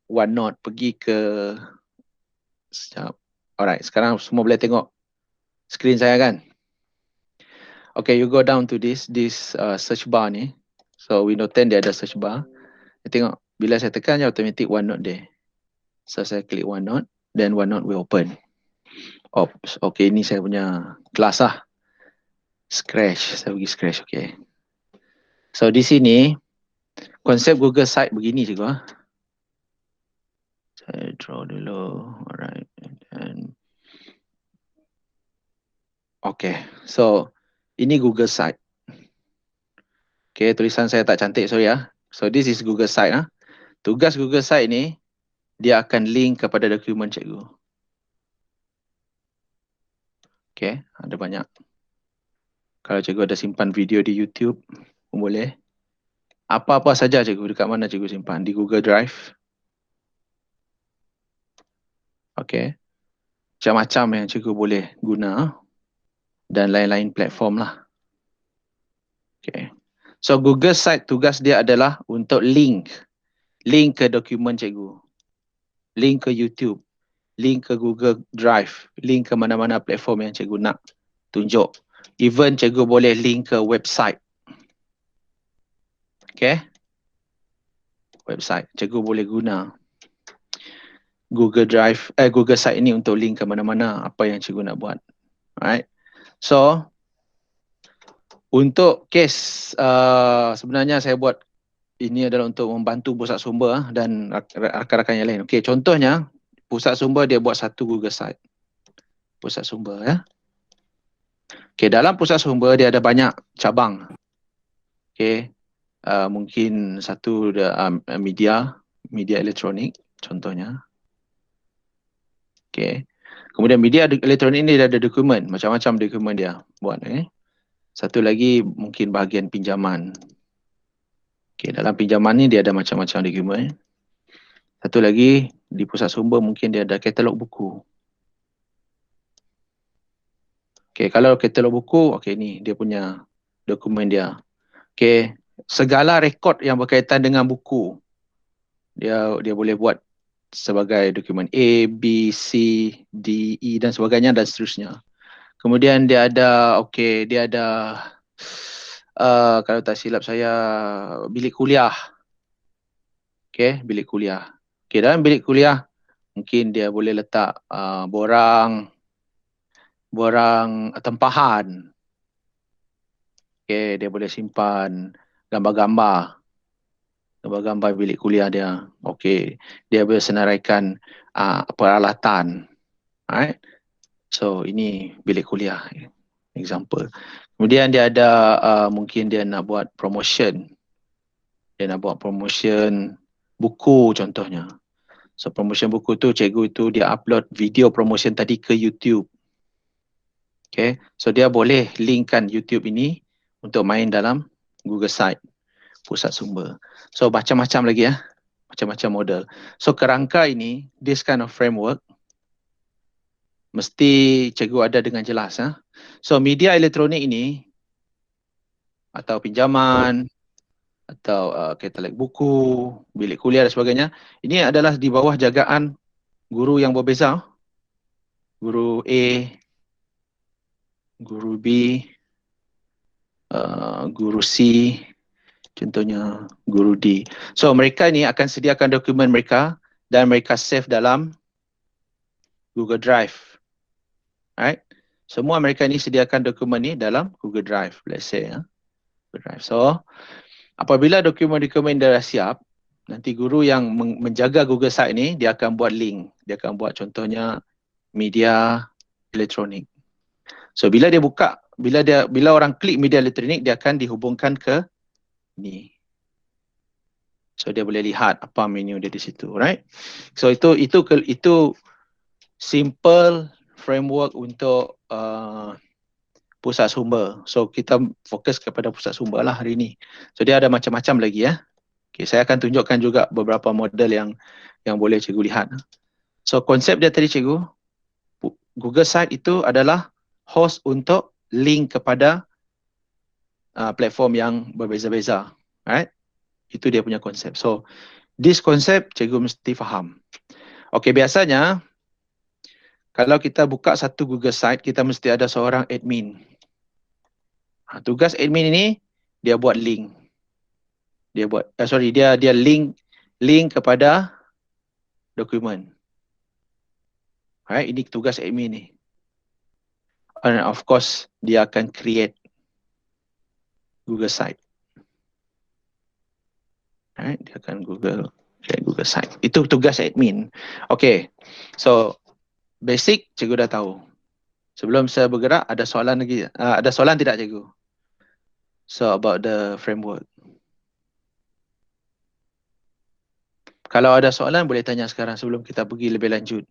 OneNote pergi ke sekejap. Alright, sekarang semua boleh tengok skrin saya kan? Okay, you go down to this search bar ni. So Windows 10 dia ada search bar. Tengok, bila saya tekan je automatic OneNote dia. So saya klik OneNote, then OneNote will open. Oops, okay, ni saya punya kelas lah. Scratch, saya pergi Scratch, okay. So di sini, konsep Google Site begini juga. Saya draw dulu, alright. And okay, so ini Google Site. Okay, tulisan saya tak cantik, sorry ya. So this is Google Site. Tugas Google Site ni, dia akan link kepada dokumen cikgu. Okay, ada banyak. Kalau cikgu ada simpan video di YouTube pun boleh. Apa-apa saja cikgu, dekat mana cikgu simpan? Di Google Drive. Okay. Macam-macam yang cikgu boleh guna. Dan lain-lain platform lah. Okay. So Google Site tugas dia adalah untuk link. Link ke dokumen cikgu. Link ke YouTube. Link ke Google Drive. Link ke mana-mana platform yang cikgu nak tunjuk. Even cikgu boleh link ke website. Okay. Website. Cikgu boleh guna Google Drive, Google Site ini untuk link ke mana-mana apa yang cikgu nak buat. Alright. So, untuk case sebenarnya saya buat ini adalah untuk membantu pusat sumber dan rakan-rakan yang lain. Okey, contohnya pusat sumber dia buat satu Google Site. Pusat sumber ya. Okey, dalam pusat sumber dia ada banyak cabang. Okey. Mungkin satu media elektronik contohnya. Okey. Kemudian media elektronik ini dia ada dokumen, macam-macam dokumen dia buat. Satu lagi mungkin bahagian pinjaman. Okay, dalam pinjaman ni dia ada macam-macam dokumen. Satu lagi di pusat sumber mungkin dia ada katalog buku. Okay, kalau katalog buku, okay ni dia punya dokumen dia. Okay, segala rekod yang berkaitan dengan buku dia boleh buat sebagai dokumen A, B, C, D, E dan sebagainya dan seterusnya. Kemudian dia ada, okay, dia ada kalau tak silap saya bilik kuliah. Okay, bilik kuliah. Okay, dalam bilik kuliah mungkin dia boleh letak borang tempahan. Okay, dia boleh simpan gambar-gambar bilik kuliah dia. Okay, dia boleh senaraikan peralatan. Alright. So ini bilik kuliah. Example. Kemudian dia ada mungkin dia nak buat promotion. Dia nak buat promotion buku contohnya. So promotion buku tu cikgu itu dia upload video promotion tadi ke YouTube. Okay. So dia boleh linkkan YouTube ini untuk main dalam Google Site pusat sumber. So macam-macam lagi ya. Macam-macam model. So kerangka ini, this kind of framework mesti cikgu ada dengan jelas. So media elektronik ini atau pinjaman atau katalog buku, bilik kuliah dan sebagainya, ini adalah di bawah jagaan guru yang berbeza. Guru A, guru B, guru C, contohnya guru D. So mereka ni akan sediakan dokumen mereka dan mereka save dalam Google Drive. Alright. Semua mereka ni sediakan dokumen ni dalam Google Drive, let's say. Google Drive. So apabila dokumen-dokumen dah siap, nanti guru yang menjaga Google Site ni, dia akan buat link. Dia akan buat contohnya media elektronik. So bila dia buka, bila orang klik media elektronik, dia akan dihubungkan ke ni. So dia boleh lihat apa menu dia di situ, right? So itu simple framework untuk pusat sumber. So kita fokus kepada pusat sumber lah hari ni. So dia ada macam-macam lagi ya. Okay, saya akan tunjukkan juga beberapa model yang boleh cikgu lihat. So konsep dia tadi cikgu, Google Site itu adalah host untuk link kepada platform yang berbeza-beza, right? Itu dia punya konsep. So This konsep cikgu mesti faham. Okey, biasanya kalau kita buka satu Google Site, kita mesti ada seorang admin. Tugas admin ini dia buat link. Dia link kepada dokumen. Alright, ini tugas admin ni. And of course, dia akan create Google Site. Alright, dia akan create Google Site. Itu tugas admin. Okay, so basic cikgu dah tahu. Sebelum saya bergerak, ada soalan lagi? Ada soalan tidak cikgu? So about the framework. Kalau ada soalan boleh tanya sekarang sebelum kita pergi lebih lanjut.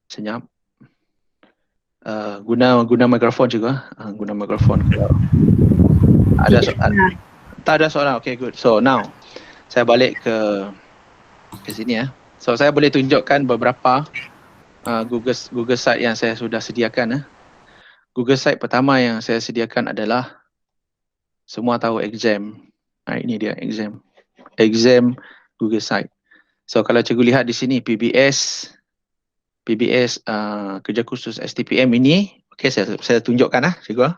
Senyap. Guna mikrofon juga. Guna mikrofon kalau ada soalan. Tak ada soalan. Okay, good. So now saya balik ke sini ya. So saya boleh tunjukkan beberapa Google Site yang saya sudah sediakan. Google Site pertama yang saya sediakan adalah, semua tahu exam. Ini dia exam. Exam Google Site. So kalau cikgu lihat di sini PBS kerja khusus STPM ini, okay, saya tunjukkan cikgu.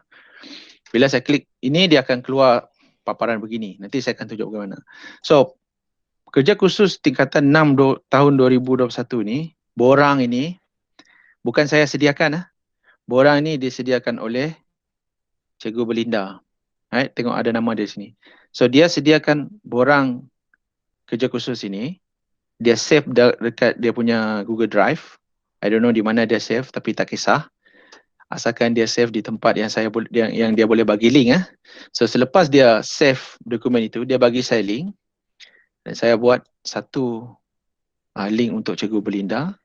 Bila saya klik ini, dia akan keluar paparan begini. Nanti saya akan tunjuk bagaimana. So kerja khusus tingkatan 6 tahun 2021 ni, borang ini bukan saya sediakan. Borang ini disediakan oleh Cikgu Belinda. Right? Tengok ada nama dia sini. So dia sediakan borang kerja khusus ini. Dia save dekat dia punya Google Drive. I don't know di mana dia save, tapi tak kisah. Asalkan dia save di tempat yang dia boleh bagi link. So selepas dia save dokumen itu, dia bagi saya link. Dan saya buat satu link untuk Cikgu Belinda.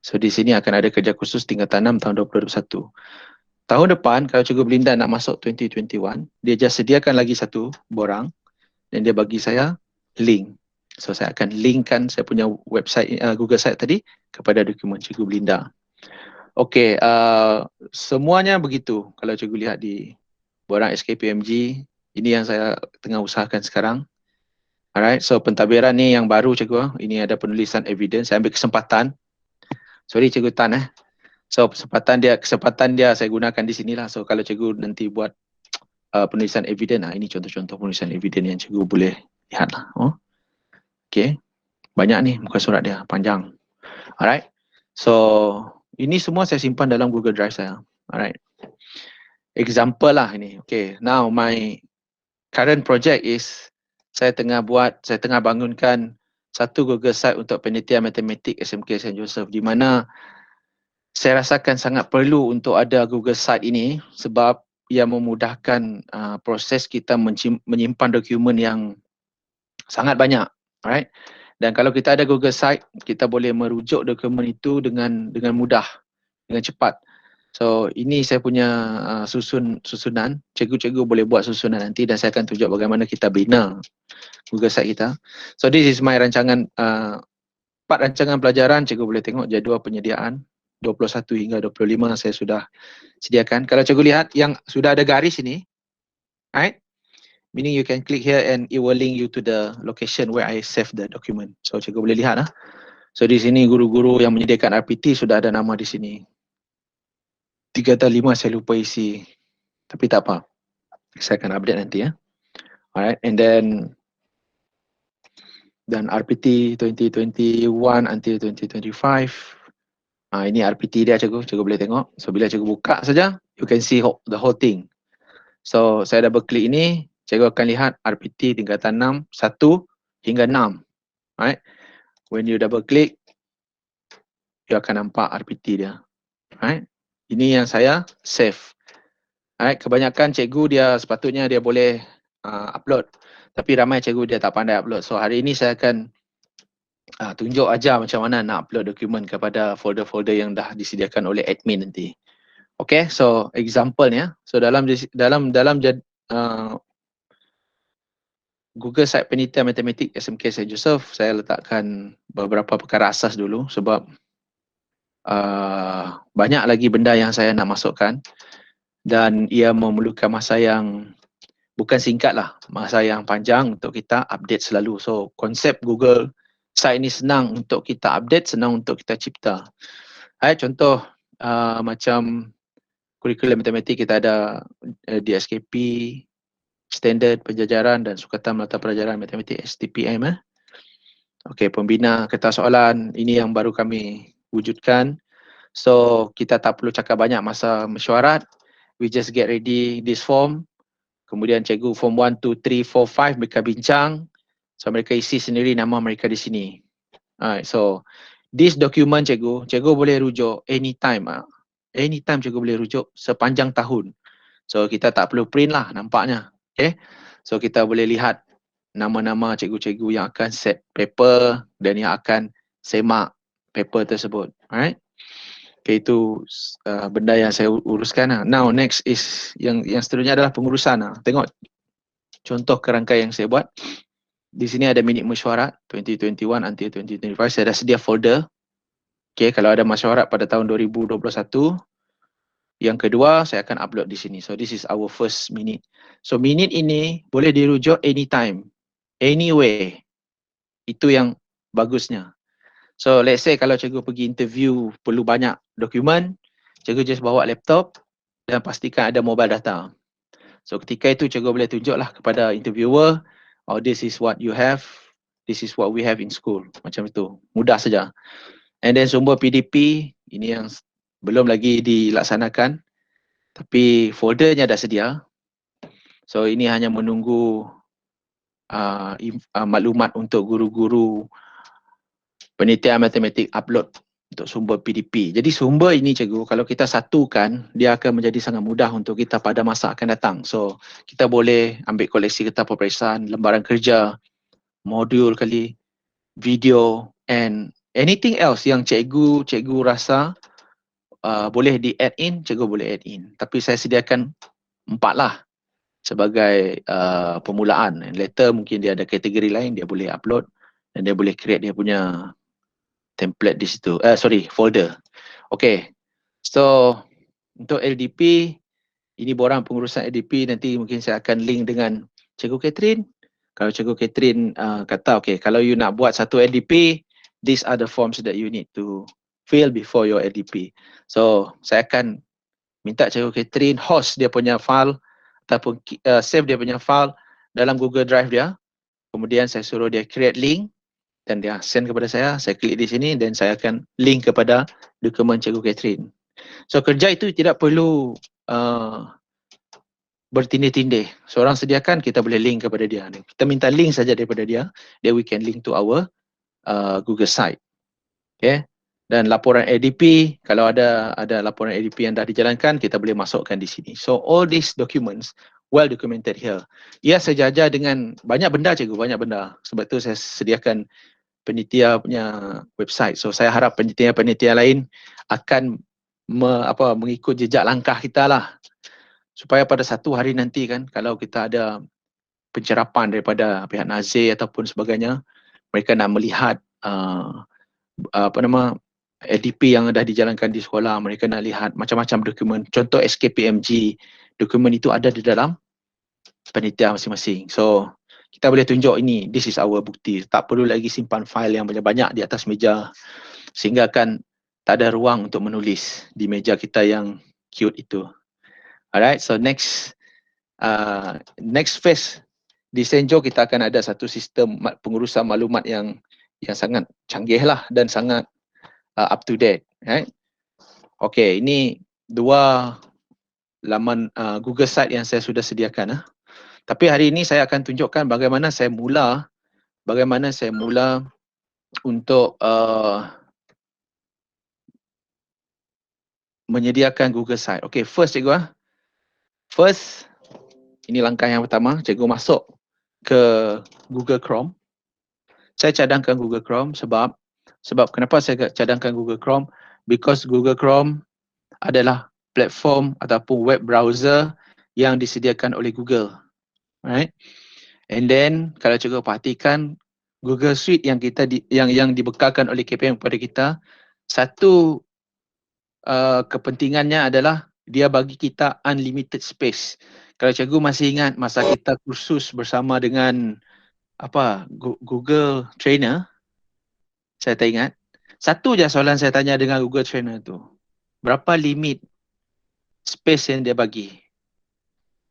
So di sini akan ada kerja khusus tingkatan 6 tahun 2021. Tahun depan kalau Cikgu Belinda nak masuk 2021, dia just sediakan lagi satu borang dan dia bagi saya link. So saya akan linkkan saya punya website Google Site tadi kepada dokumen Cikgu Belinda. Okey, semuanya begitu kalau Cikgu lihat di borang SKPMG. Ini yang saya tengah usahakan sekarang. Alright, so pentadbiran ni yang baru cikgu. Ini ada penulisan evidence. Saya ambil kesempatan. Sorry Cikgu Tan. So kesempatan dia saya gunakan di sinilah. So kalau cikgu nanti buat penulisan evidence, ini contoh-contoh penulisan evidence yang cikgu boleh lihat lah. Okay, banyak ni muka surat dia, panjang. Alright, so ini semua saya simpan dalam Google Drive saya. Alright, example lah ini. Okay, now my current project is saya tengah bangunkan satu Google Site untuk penelitian matematik SMK St. Joseph, di mana saya rasakan sangat perlu untuk ada Google Site ini sebab ia memudahkan proses kita menyimpan dokumen yang sangat banyak. Alright? Dan kalau kita ada Google Site, kita boleh merujuk dokumen itu dengan mudah, dengan cepat. So ini saya punya susunan. Cikgu-cikgu boleh buat susunan nanti dan saya akan tunjuk bagaimana kita bina Google Site kita. So this is my rancangan, 4 rancangan pelajaran. Cikgu boleh tengok jadual penyediaan 21 hingga 25 saya sudah sediakan. Kalau cikgu lihat yang sudah ada garis ini, right? Meaning you can click here and it will link you to the location where I save the document. So cikgu boleh lihat. So di sini guru-guru yang menyediakan RPT sudah ada nama di sini. 3 atau 5 saya lupa isi. Tapi tak apa. Saya akan update nanti ya. Alright, and then RPT 2021 until 2025. Ini RPT dia cikgu boleh tengok. So bila cikgu buka saja, you can see the whole thing. So saya double klik ini, cikgu akan lihat RPT tingkatan 6, 1 hingga 6. Alright. When you double click, you akan nampak RPT dia. Alright. Ini yang saya save. Alright. Kebanyakan cikgu sepatutnya dia boleh upload. Tapi ramai cikgu dia tak pandai upload. So hari ini saya akan tunjuk aja macam mana nak upload dokumen kepada folder-folder yang dah disediakan oleh admin nanti. Okay, so example ni. So dalam Google Site penelitian matematik SMK St. Joseph, saya letakkan beberapa perkara asas dulu sebab banyak lagi benda yang saya nak masukkan dan ia memerlukan masa yang bukan singkat lah, masa yang panjang untuk kita update selalu. So konsep Google Site ni senang untuk kita update, senang untuk kita cipta. Contoh macam kurikulum matematik kita ada DSKP, Standard Penjajaran dan Sukatan Mata Pelajaran Matematik STPM. Okey, pembina kertas soalan ini yang baru kami wujudkan. So kita tak perlu cakap banyak masa mesyuarat. We just get ready this form. Kemudian cikgu form 1, 2, 3, 4, 5 mereka bincang. So mereka isi sendiri nama mereka di sini. Alright, so this document cikgu boleh rujuk anytime. Anytime cikgu boleh rujuk sepanjang tahun. So kita tak perlu print lah nampaknya. Okay. So kita boleh lihat nama-nama cikgu-cikgu yang akan set paper dan yang akan semak paper tersebut. Alright. Okay, itu benda yang saya uruskan lah. Now next is yang seterusnya adalah pengurusan lah. Tengok contoh kerangka yang saya buat. Di sini ada minit mesyuarat 2021 until 2025. Saya dah sedia folder. Okay, kalau ada mesyuarat pada tahun 2021. Yang kedua, saya akan upload di sini. So this is our first minute. So minute ini boleh dirujuk anytime, anywhere. Itu yang bagusnya. So let's say kalau cikgu pergi interview perlu banyak dokumen, cikgu just bawa laptop dan pastikan ada mobile data. So ketika itu cikgu boleh tunjuklah kepada interviewer, oh this is what you have, this is what we have in school. Macam itu. Mudah saja. And then sumber PDP, ini yang belum lagi dilaksanakan. Tapi foldernya dah sedia. So ini hanya menunggu maklumat untuk guru-guru penelitian matematik upload untuk sumber PDP. Jadi sumber ini cikgu, kalau kita satukan, dia akan menjadi sangat mudah untuk kita pada masa akan datang. So kita boleh ambil koleksi kitab peperiksaan, lembaran kerja, modul kali, video and anything else yang cikgu rasa boleh di-add in, cikgu boleh add in. Tapi saya sediakan 4 lah sebagai permulaan. And later mungkin dia ada kategori lain, dia boleh upload dan dia boleh create dia punya template di situ. Folder. Okay. So untuk LDP, ini borang pengurusan LDP, nanti mungkin saya akan link dengan Cikgu Catherine. Kalau Cikgu Catherine kata, okay, kalau you nak buat satu LDP, these are the forms that you need to fill before your LDP. So saya akan minta Cikgu Catherine host dia punya file ataupun save dia punya file dalam Google Drive dia. Kemudian saya suruh dia create link dan dia send kepada saya klik di sini dan saya akan link kepada dokumen Cikgu Catherine. So kerja itu tidak perlu bertindih-tindih. Seorang sediakan, kita boleh link kepada dia. Kita minta link saja daripada dia, then we can link to our Google site. Okay. Dan laporan ADP, kalau ada laporan ADP yang dah dijalankan, kita boleh masukkan di sini. So all these documents well documented here. Ia sejajar dengan banyak benda cikgu, banyak benda. Sebab tu saya sediakan penitia punya website. So saya harap penitia lain akan mengikut jejak langkah kita lah. Supaya pada satu hari nanti kan, kalau kita ada pencerapan daripada pihak Nazir ataupun sebagainya, mereka nak melihat LDP yang dah dijalankan di sekolah, mereka nak lihat macam-macam dokumen. Contoh SKPMG, dokumen itu ada di dalam penitia masing-masing. So kita boleh tunjuk ini, this is our bukti. Tak perlu lagi simpan file yang banyak-banyak di atas meja sehingga kan tak ada ruang untuk menulis di meja kita yang cute itu. Alright, so next phase di Senjo kita akan ada satu sistem pengurusan maklumat yang sangat canggih lah dan sangat up to date. Right? Okay, ini 2 laman Google Site yang saya sudah sediakan. Tapi hari ini saya akan tunjukkan bagaimana saya mula untuk menyediakan Google Site. Okay, first cikgu ini langkah yang pertama, cikgu masuk ke Google Chrome. Saya cadangkan Google Chrome sebab kenapa saya cadangkan Google Chrome? Because Google Chrome adalah platform ataupun web browser yang disediakan oleh Google. Right? And then kalau cikgu perhatikan Google Suite yang yang dibekalkan oleh KPM kepada kita, satu kepentingannya adalah dia bagi kita unlimited space. Kalau cikgu masih ingat masa kita kursus bersama dengan Google Trainer, saya tak ingat. Satu je soalan saya tanya dengan Google Trainer tu. Berapa limit space yang dia bagi?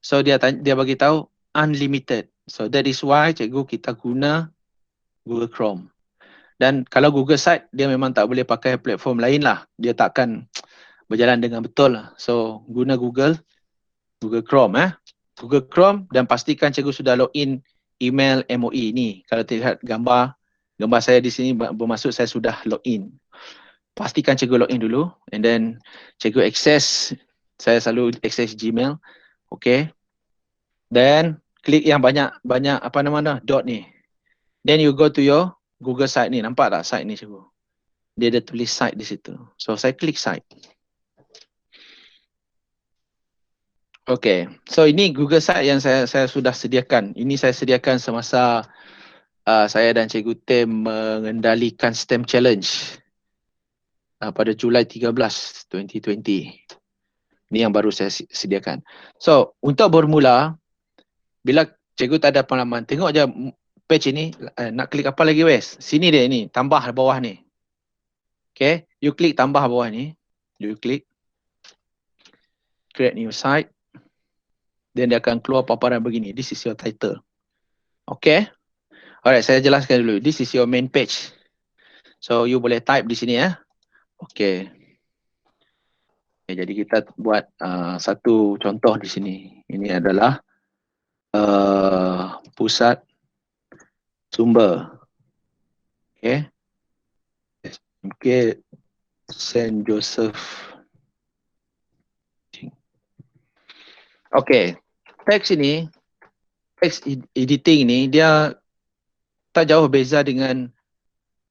So dia bagi tahu unlimited. So that is why cikgu kita guna Google Chrome. Dan kalau Google Site dia memang tak boleh pakai platform lain lah. Dia takkan berjalan dengan betul lah. So guna Google Chrome Google Chrome dan pastikan cikgu sudah login email MOE ni. Kalau terlihat gambar saya di sini bermaksud saya sudah login. Pastikan cikgu login dulu and then cikgu access, saya selalu access Gmail. Okay. Then klik yang banyak dot ni. Then you go to your Google site ni. Nampak tak site ni cikgu? Dia ada tulis site di situ. So saya klik site. Okay. So ini Google site yang saya sudah sediakan. Ini saya sediakan semasa saya dan Cikgu Tim mengendalikan STEM Challenge pada Julai 13, 2020. Ini yang baru saya sediakan. So, untuk bermula, bila Cikgu tak ada pengalaman, tengok je page ini, nak klik apa lagi Wes? Sini dia ni, tambah bawah ni. Okay, you klik tambah bawah ni. You klik. Create new site. Then dia akan keluar paparan begini. This is your title. Okay. Alright, saya jelaskan dulu. This is your main page. So, you boleh type di sini ya. Okay. Jadi kita buat satu contoh di sini. Ini adalah pusat sumber. Okay. Okay. Saint Joseph. Okay. Teks ini, teks editing ini, dia tak jauh beza dengan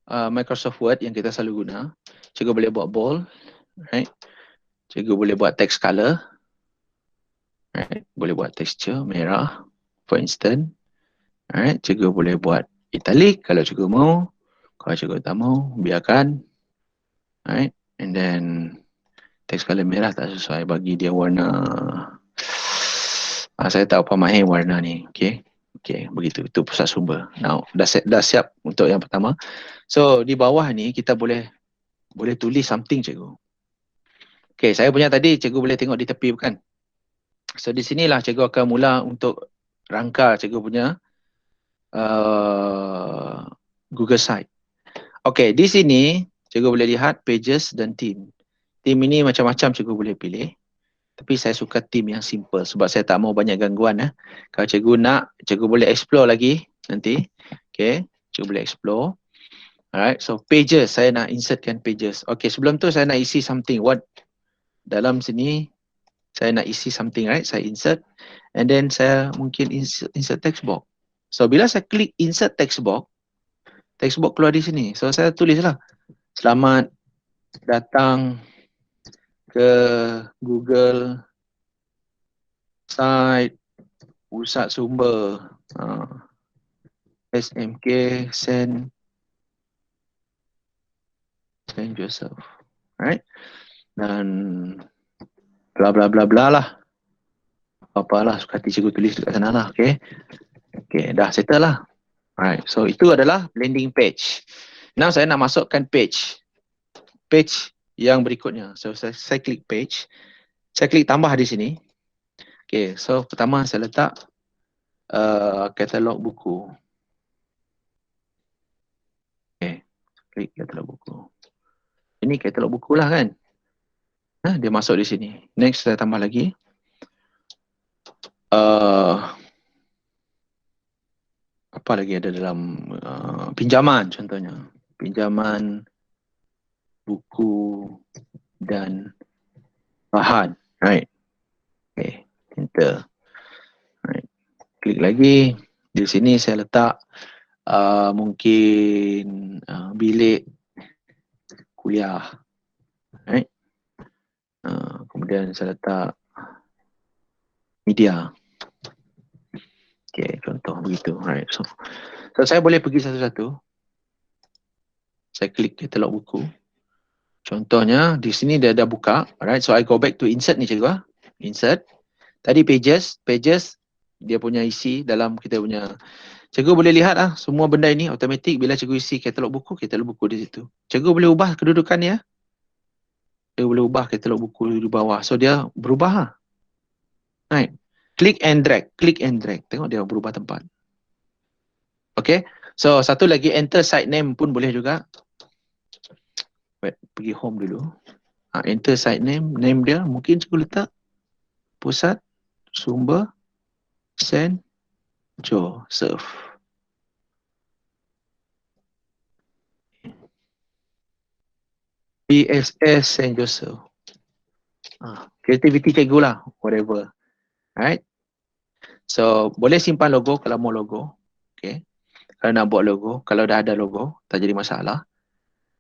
Microsoft Word yang kita selalu guna. Cikgu boleh buat bold. Right. Cikgu boleh buat text color. Right. Boleh buat texture merah. For instance. Alright. Cikgu boleh buat italic kalau cikgu mau. Kalau cikgu tak mau, biarkan. Alright. And then text color merah tak sesuai, bagi dia warna. Saya tak apa mahir warna ni. Okay. Okay, begitu. Itu pusat sumber. Now, dah siap untuk yang pertama. So, di bawah ni kita boleh tulis something cikgu. Okay, saya punya tadi cikgu boleh tengok di tepi bukan? So, di sinilah cikgu akan mula untuk rangka cikgu punya Google Site. Okay, di sini cikgu boleh lihat pages dan theme. Theme ini macam-macam cikgu boleh pilih. Tapi saya suka theme yang simple sebab saya tak mau banyak gangguan. Kalau cikgu nak, cikgu boleh explore lagi nanti. Okay, cikgu boleh explore. Alright, so pages, saya nak insertkan pages. Okay, sebelum tu saya nak isi something. What? Dalam sini, saya nak isi something, right? Saya insert. And then saya mungkin insert text box. So, bila saya klik insert text box keluar di sini. So, saya tulislah. Selamat datang ke Google Site Pusat Sumber SMK Saint Joseph. Right? Dan bla bla bla bla lah. Apa-apalah suka hati cikgu tulis dekat sana lah. Okay. Okay, dah settle lah. Alright, so itu adalah landing page. Now saya nak masukkan page yang berikutnya. So saya klik page. Saya klik tambah di sini. Okay, so pertama saya letak katalog buku. Okay, klik katalog buku. Ini katalog buku lah kan. Dia masuk di sini. Next saya tambah lagi. Apa lagi ada dalam pinjaman contohnya. Pinjaman buku dan bahan. Right. Okay, enter. Right. Klik lagi. Di sini saya letak mungkin bilik kuliah. Right. Kemudian saya letak media. Okay, contoh begitu. Right. So saya boleh pergi satu-satu. Saya klik katalog buku. Contohnya di sini dia dah buka. Alright, so I go back to insert ni cikgu. Insert. Tadi pages dia punya isi dalam kita punya. Cikgu boleh lihat semua benda ini automatik bila cikgu isi katalog buku di situ. Cikgu boleh ubah kedudukan dia. Dia boleh ubah katalog buku di bawah. So dia berubah Right. Click and drag. Tengok dia berubah tempat. Okay. So satu lagi enter site name pun boleh juga. Wait, pergi home dulu. Enter site name dia mungkin cikgu letak pusat sumber Saint Joseph. PSS Saint Joseph. Creativity cikgu lah, whatever. Alright. So boleh simpan logo kalau mau logo. Okay. Kalau nak buat logo, kalau dah ada logo, tak jadi masalah.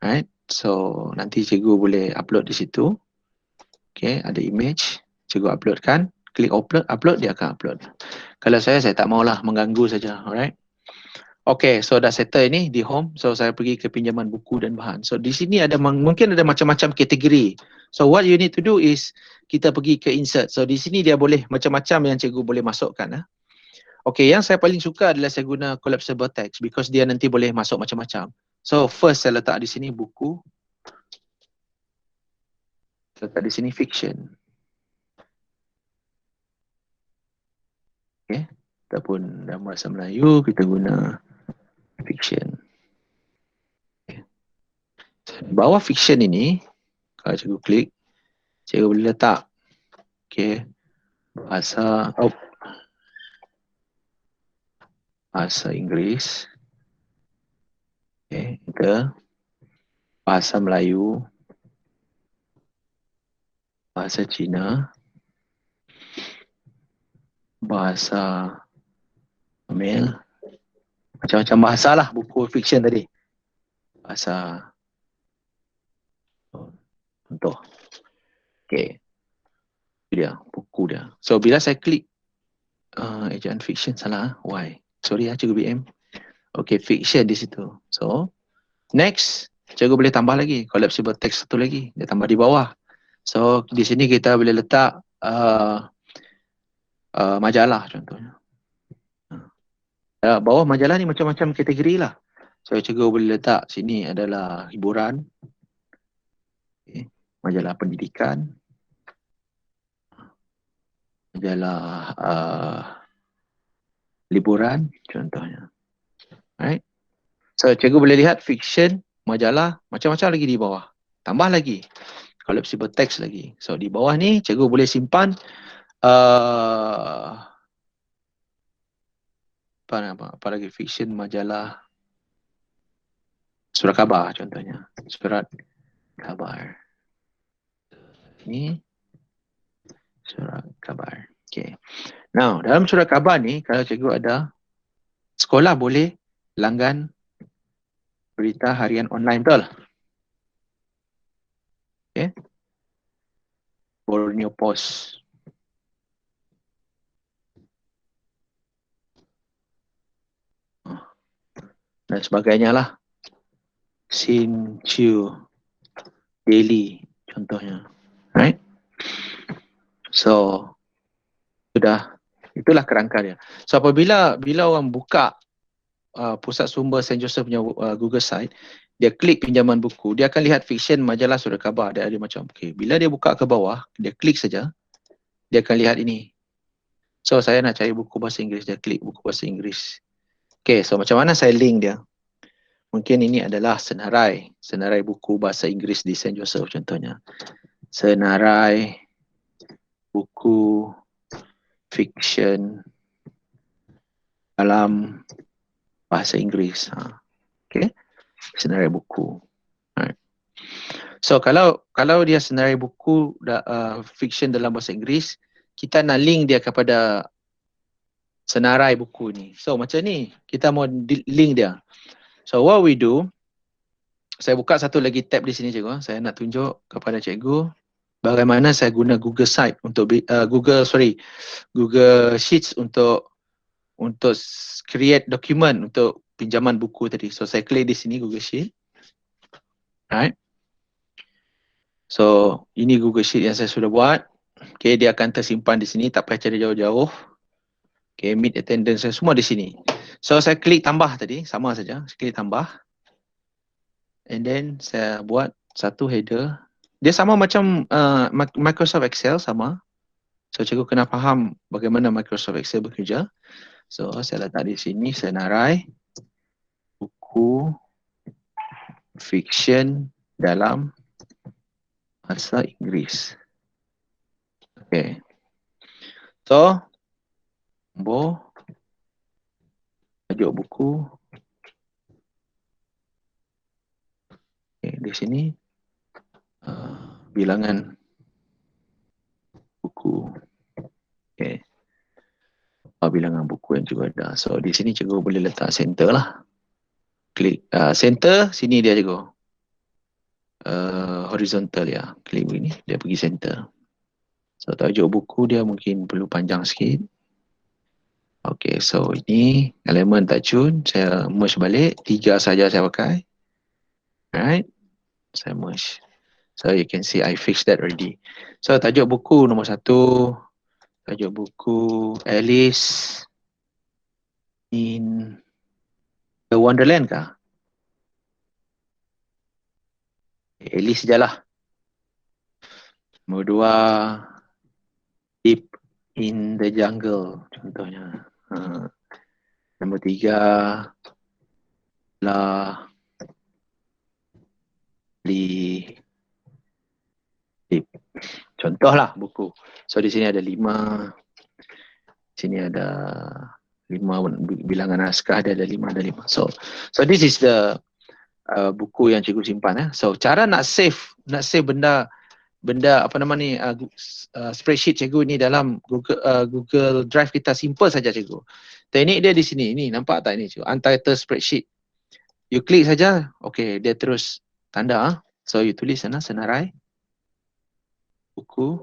Alright. So nanti cikgu boleh upload di situ. Okay, ada image, cikgu uploadkan, klik upload dia akan upload. Kalau saya tak maulah mengganggu saja, alright. Okay, so dah settle ini di home, so saya pergi ke pinjaman buku dan bahan. So di sini ada mungkin ada macam-macam kategori. So what you need to do is kita pergi ke insert. So di sini dia boleh macam-macam yang cikgu boleh masukkan. Okay, yang saya paling suka adalah saya guna collapsible text because dia nanti boleh masuk macam-macam. So first saya letak di sini buku. Letak di sini fiction. Okay. Ataupun dalam bahasa Melayu kita guna fiction. Okay. Di bawah fiction ini, kalau cikgu klik, cikgu boleh letak bahasa Inggeris. Okay. Kita bahasa Melayu, bahasa Cina, bahasa Tamil, macam-macam bahasa lah buku fiction tadi. Bahasa contoh. Okay. Dia, buku dia. So bila saya klik ejaan fiction salah. Why? Sorry cikgu BM. Okay, fiction di situ. So next, cikgu boleh tambah lagi collapsible text satu lagi. Dia tambah di bawah. So di sini kita boleh letak majalah contohnya. Bawah majalah ni macam-macam kategori lah. So cikgu boleh letak sini adalah hiburan, majalah pendidikan, majalah liburan contohnya. Right? So cikgu boleh lihat fiction, majalah, macam-macam lagi di bawah. Tambah lagi collapsible text lagi. So di bawah ni cikgu boleh simpan apa lagi fiction, majalah, surat khabar contohnya. Surat khabar. Ini surat khabar. Okay. Now, dalam surat khabar ni, kalau cikgu ada, sekolah boleh langgan berita harian online, betul? Okay. Borneo Post. Dan sebagainya lah. Sin Chiu Daily contohnya. Right? So, itulah kerangka dia. So apabila orang buka pusat sumber Saint Joseph punya Google site, dia klik pinjaman buku, dia akan lihat fiction, majalah, surat khabar, ada macam. Okay. Bila dia buka ke bawah, dia klik saja, dia akan lihat ini. So saya nak cari buku bahasa Inggeris, dia klik buku bahasa Inggeris. Okay, so macam mana saya link dia? Mungkin ini adalah senarai buku bahasa Inggeris di Saint Joseph contohnya. Senarai buku fiction dalam bahasa Inggeris. Okay, senarai buku. Right. So kalau dia senarai buku fiction dalam bahasa Inggeris, kita nak link dia kepada senarai buku ni. So macam ni, kita mau link dia. So what we do, saya buka satu lagi tab di sini cikgu. Saya nak tunjuk kepada cikgu bagaimana saya guna Google Site untuk Google Sheets untuk create dokumen untuk pinjaman buku tadi. So saya klik di sini Google Sheet. Alright. So, ini Google Sheet yang saya sudah buat. Okay, dia akan tersimpan di sini, tak payah cari jauh-jauh. Okay, meet attendance saya semua di sini. So, saya klik tambah tadi, sama saja. Saya klik tambah. And then, saya buat satu header. Dia sama macam Microsoft Excel, sama. So, cikgu kena faham bagaimana Microsoft Excel bekerja. So, saya letak di sini, saya narai buku fiction dalam bahasa Inggeris. Okay. So, tajuk buku. Okay, di sini bilangan buku. Okay. Bilangan buku yang juga ada. So, di sini cikgu boleh letak center lah. Klik center, sini dia cikgu. Horizontal ya. Klik begini, dia pergi center. So, tajuk buku dia mungkin perlu panjang sikit. Okay, so ini elemen tajun. Saya merge balik. 3 saja saya pakai. Alright. Saya merge. So, you can see I fixed that already. So, tajuk buku nombor 1. Tajuk buku Alice in the Wonderland kah? Alice sajalah. Nombor 2, Deep in the Jungle contohnya. Nombor 3, Deep. Contohlah buku. So di sini ada 5. Sini ada 5 bilangan naskah, ada 5, ada 5. So this is the buku yang cikgu simpan. So cara nak save benda apa nama ni spreadsheet cikgu ni dalam Google Drive kita, simple saja cikgu. Teknik dia di sini. Ni nampak tak ini cikgu? Untitled spreadsheet. You klik saja, okay, dia terus tanda. So you tulis sana senarai buku,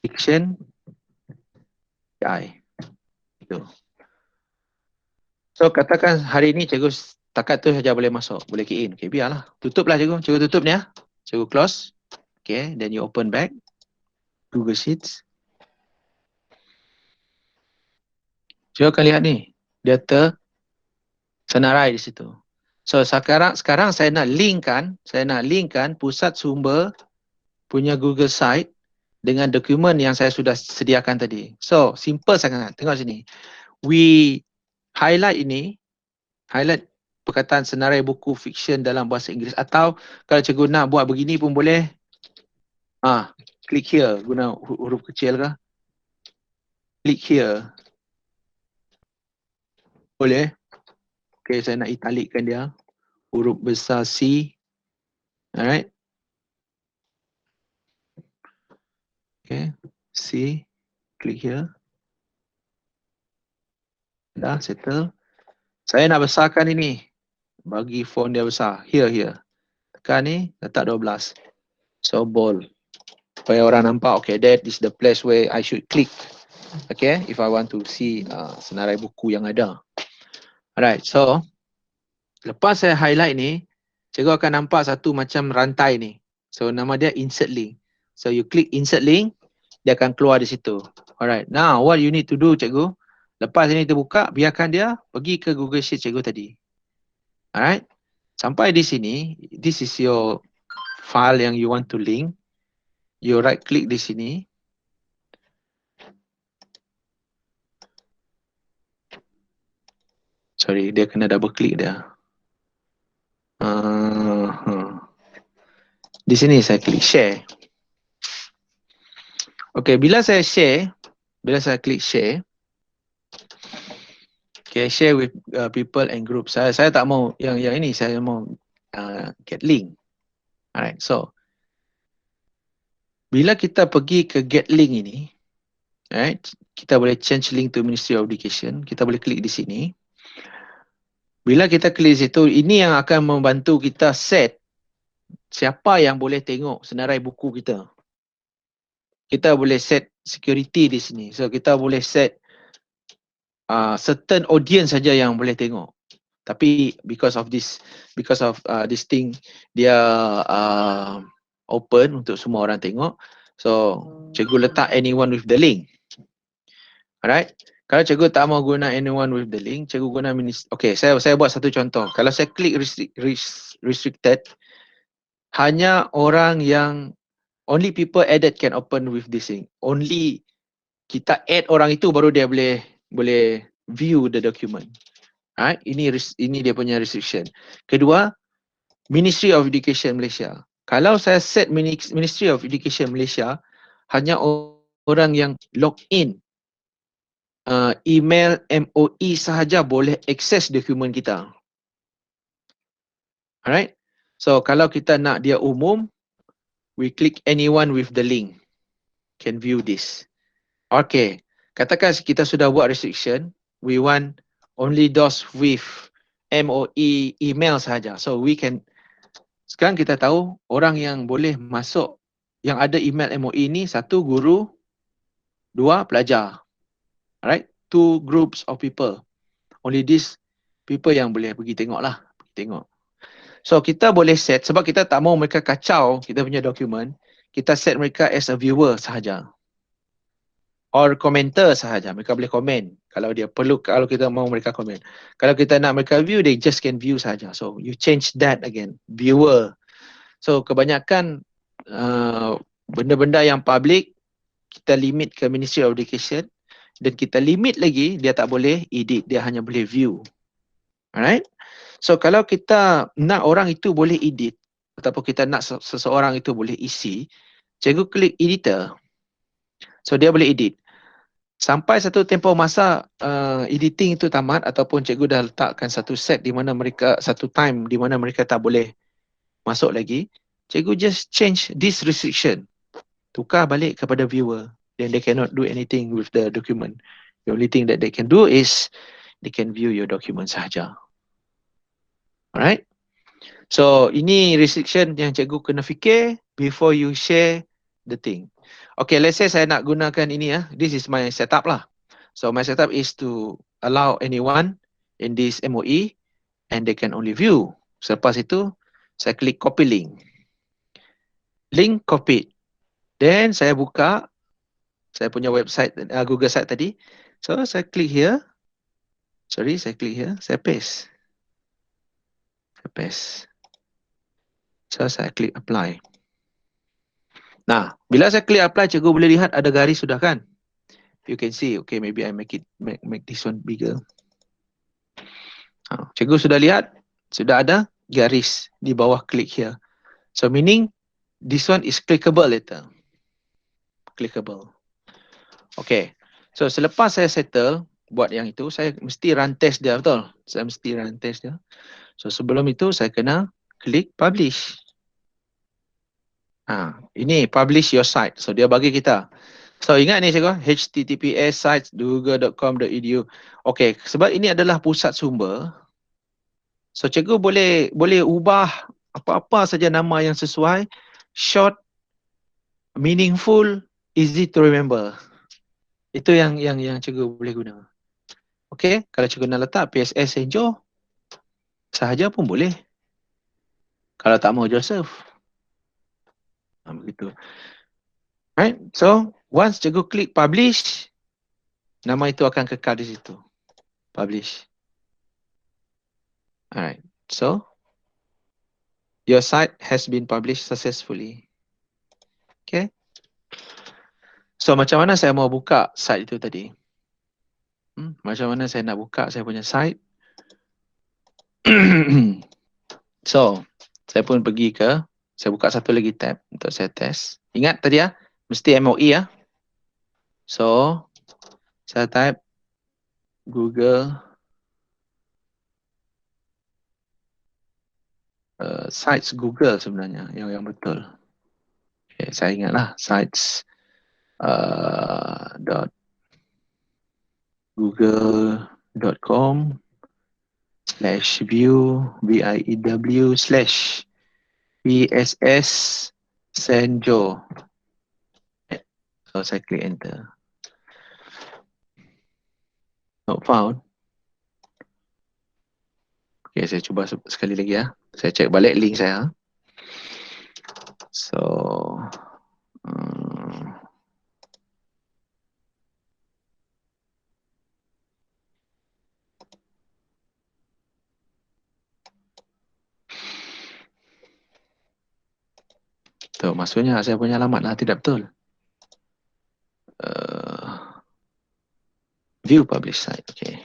fiction AI. Itu. So katakan hari ni cikgu takat tu saja boleh masuk, boleh key in. Okay, biarlah. Tutuplah cikgu. Cikgu tutup ni ya. Cikgu close. Okay, then you open back Google Sheets. Cikgu akan lihat ni. Dia tersenarai di situ. So sekarang saya nak linkkan pusat sumber punya Google Site dengan dokumen yang saya sudah sediakan tadi. So simple sangat. Tengok sini. We highlight perkataan senarai buku fiction dalam bahasa Inggeris, atau kalau cikgu nak buat begini pun boleh. Click here, guna huruf kecil kah? Click here. Boleh. Okay, saya nak italikkan dia. Huruf besar C. Alright. Okay, C. Click here. Dah, settle. Saya nak besarkan ini. Bagi font dia besar. Here. Tekan ni, letak 12. So, bold. Supaya orang nampak, okay, that is the place where I should click. Okay, if I want to see senarai buku yang ada. Alright, so lepas saya highlight ni, cikgu akan nampak satu macam rantai ni. So nama dia insert link. So you click insert link, dia akan keluar di situ. Alright, now what you need to do cikgu, lepas ini terbuka, biarkan dia pergi ke Google Sheet cikgu tadi. Alright, sampai di sini, this is your file yang you want to link. You right click di sini. Sorry, dia kena double click dia. Di sini saya klik share. Okay, bila saya klik share, okay, share with people and group. Saya tak mau yang ini, saya mau get link. Alright, so bila kita pergi ke get link ini, alright, kita boleh change link to Ministry of Education. Kita boleh klik di sini. Bila kita klik situ, ini yang akan membantu kita set siapa yang boleh tengok senarai buku kita. Kita boleh set security di sini. So kita boleh set certain audience saja yang boleh tengok. Tapi because of this thing, dia open untuk semua orang tengok. So cikgu letak anyone with the link. Alright. Kalau cikgu tak mau guna anyone with the link, cikgu guna okay, saya buat satu contoh. Kalau saya klik restricted, hanya orang yang only people added can open with this link. Only kita add orang itu baru dia boleh view the document. Alright, ini dia punya restriction. Kedua, Ministry of Education Malaysia. Kalau saya set Ministry of Education Malaysia, hanya orang yang log in email MOE sahaja boleh akses dokumen kita. Alright. So kalau kita nak dia umum, we click anyone with the link can view this. Okay. Katakan kita sudah buat restriction, we want only those with MOE email sahaja. So we can, sekarang kita tahu orang yang boleh masuk yang ada email MOE ni, satu guru, dua pelajar. Alright, two groups of people. Only these people yang boleh pergi tengok lah. Tengok. So kita boleh set, sebab kita tak mau mereka kacau kita punya dokumen, kita set mereka as a viewer sahaja. Or commenter sahaja. Mereka boleh komen. Kalau dia perlu, kalau kita mau mereka komen. Kalau kita nak mereka view, they just can view sahaja. So you change that again. Viewer. So kebanyakan benda-benda yang public, kita limit ke Ministry of Education. Dan kita limit lagi, dia tak boleh edit. Dia hanya boleh view. Alright? So kalau kita nak orang itu boleh edit, ataupun kita nak seseorang itu boleh isi, cikgu klik editor. So dia boleh edit. Sampai satu tempoh masa editing itu tamat, ataupun cikgu dah letakkan satu set di mana mereka, satu time di mana mereka tak boleh masuk lagi, cikgu just change this restriction. Tukar balik kepada viewer. Then they cannot do anything with the document. The only thing that they can do is they can view your document sahaja. Alright? So ini restriction yang cikgu kena fikir before you share the thing. Okay, let's say saya nak gunakan ini ya. This is my setup lah. So my setup is to allow anyone in this MOE and they can only view. Selepas itu saya klik copy link. Link copied. Then saya buka saya punya website Google site tadi. So saya klik here. Sorry, saya klik here. Saya paste. Saya paste. So saya klik apply. Nah, bila saya klik apply, cikgu boleh lihat ada garis sudah kan? You can see, okay, maybe I make this one bigger. Cikgu sudah lihat, sudah ada garis di bawah click here. So meaning this one is clickable later. Clickable. Okay. So selepas saya settle buat yang itu, saya mesti run test dia, betul? Saya mesti run test dia. So sebelum itu saya kena klik publish. Ini publish your site. So dia bagi kita. So ingat ni cikgu, https sites.google.com.edu. Okay, sebab ini adalah pusat sumber. So cikgu boleh ubah apa-apa saja nama yang sesuai, short, meaningful, easy to remember. Itu yang cikgu boleh guna. Okay, kalau cikgu nak letak PSS Senjo, sahaja pun boleh. Kalau tak mau Joseph. Begitu. Right, so once cikgu klik publish, nama itu akan kekal di situ. Publish. Alright, so your site has been published successfully. Okay. So macam mana saya mau buka site itu tadi? Macam mana saya nak buka saya punya site? So, saya pun pergi ke, saya buka satu lagi tab untuk saya test. Ingat tadi ya, mesti MOE ya. So, saya type Google sites Google sebenarnya yang betul. Okay, saya ingatlah sites google.com/view/PSS Senjo. So saya klik enter. Not found. Okay, saya cuba sekali lagi ya. Saya cek balik link saya. So, tuh, maksudnya saya punya alamat lah, tidak betul. View publish site, okay.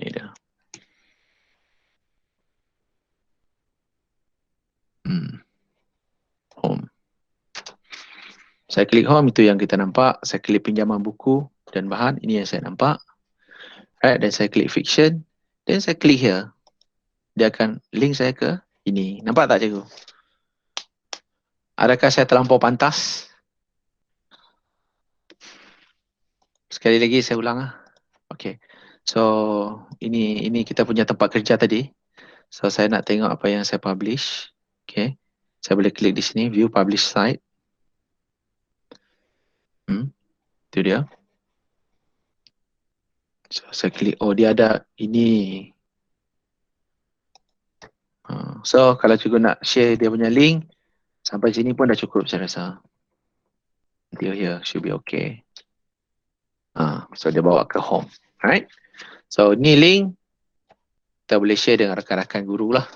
Ini dia. Home. Saya klik home, itu yang kita nampak. Saya klik pinjaman buku dan bahan, ini yang saya nampak. Right, dan saya klik fiction. Dan saya klik here. Dia akan link saya ke ini. Nampak tak cikgu? Adakah saya terlampau pantas? Sekali lagi saya ulang lah. Okay. So, ini kita punya tempat kerja tadi. So, saya nak tengok apa yang saya publish. Okay. Saya boleh klik di sini, view publish site. Itu dia. So, saya klik, oh dia ada ini. So, kalau cikgu nak share dia punya link, sampai sini pun dah cukup saya rasa. Until here, should be okay. So, dia bawa ke home. Alright. So, ni link, kita boleh share dengan rakan-rakan guru lah.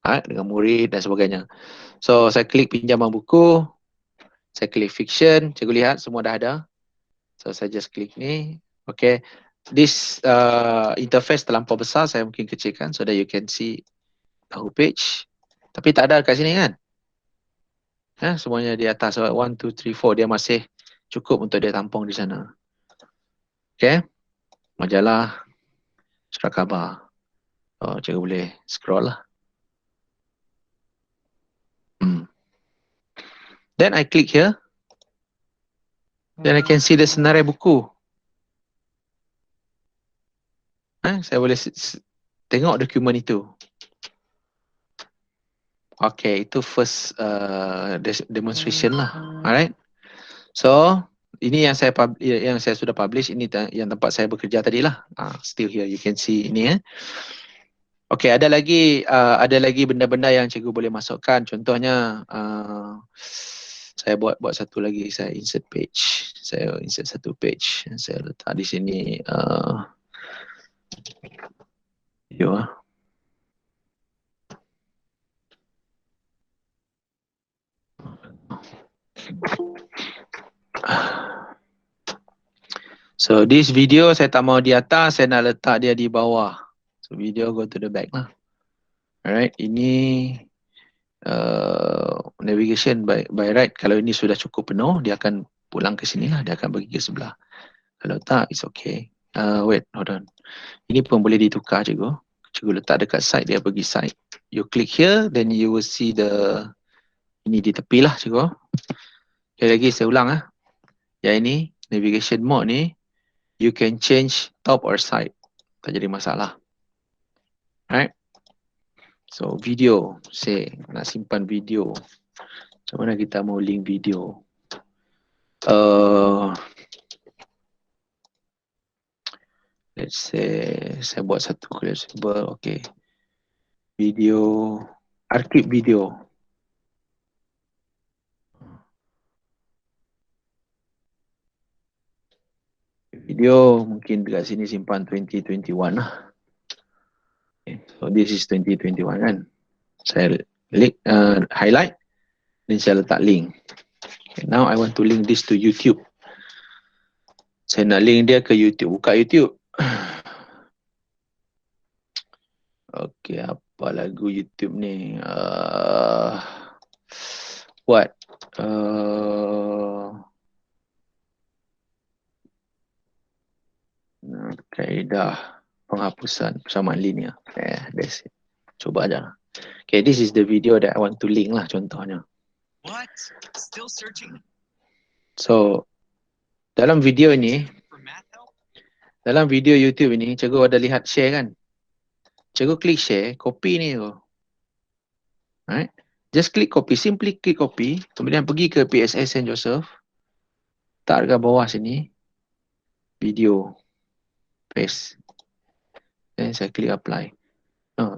Dengan murid dan sebagainya. So, saya klik pinjaman buku. Saya klik fiction. Cikgu lihat semua dah ada. So, saya just klik ni. Okay. This interface terlampau besar. Saya mungkin kecilkan so that you can see the whole page. Tapi tak ada kat sini kan? Semuanya di atas. So, 1, 2, 3, 4. Dia masih cukup untuk dia tampung di sana. Okay. Majalah. Surat khabar. Oh, cikgu boleh scroll lah. Then I click here. Then I can see the senarai buku. Saya boleh tengok dokumen itu. Okay, itu first demonstration lah. Alright. So, ini yang saya sudah publish. Ini yang tempat saya bekerja tadi lah. Still here, you can see ini. Okay, ada lagi benda-benda yang cikgu boleh masukkan. Contohnya, saya buat satu lagi. Saya insert page. Saya insert satu page. Saya letak di sini. So this video saya tak mau di atas, saya nak letak dia di bawah. So video go to the back lah. Alright, ini navigation by right. Kalau ini sudah cukup penuh, dia akan pulang ke sini lah. Dia akan pergi ke sebelah. Kalau tak, it's okay. Wait, hold on. Ini pun boleh ditukar cikgu. Cikgu letak dekat side, dia pergi side. You click here, then you will see ini di tepi lah cikgu. Sekali lagi saya ulang lah. Yang ini, navigation mode ni, you can change top or side. Tak jadi masalah. Alright. So video, say nak simpan video. Macam mana kita mau link video? Let's say saya buat satu collapsible, okay. Video, archive video. Video mungkin dekat sini simpan 2021 lah. Okay. So this is 2021 kan. Saya highlight dan saya letak link. Okay, now I want to link this to YouTube. Saya nak link dia ke YouTube. Buka YouTube. Okay, apa lagu YouTube ni? What? Kaedah penghapusan persamaan linear. That's it. Coba aja. Okay, this is the video that I want to link lah contohnya. What? Still searching. So, dalam video ini, dalam video YouTube ini, cikgu ada lihat share kan? Cikgu klik share, copy ni tu. Right? Just click copy, simply click copy, kemudian pergi ke PSS St. Joseph, tarik ke bawah sini, video, paste. Dan saya klik apply.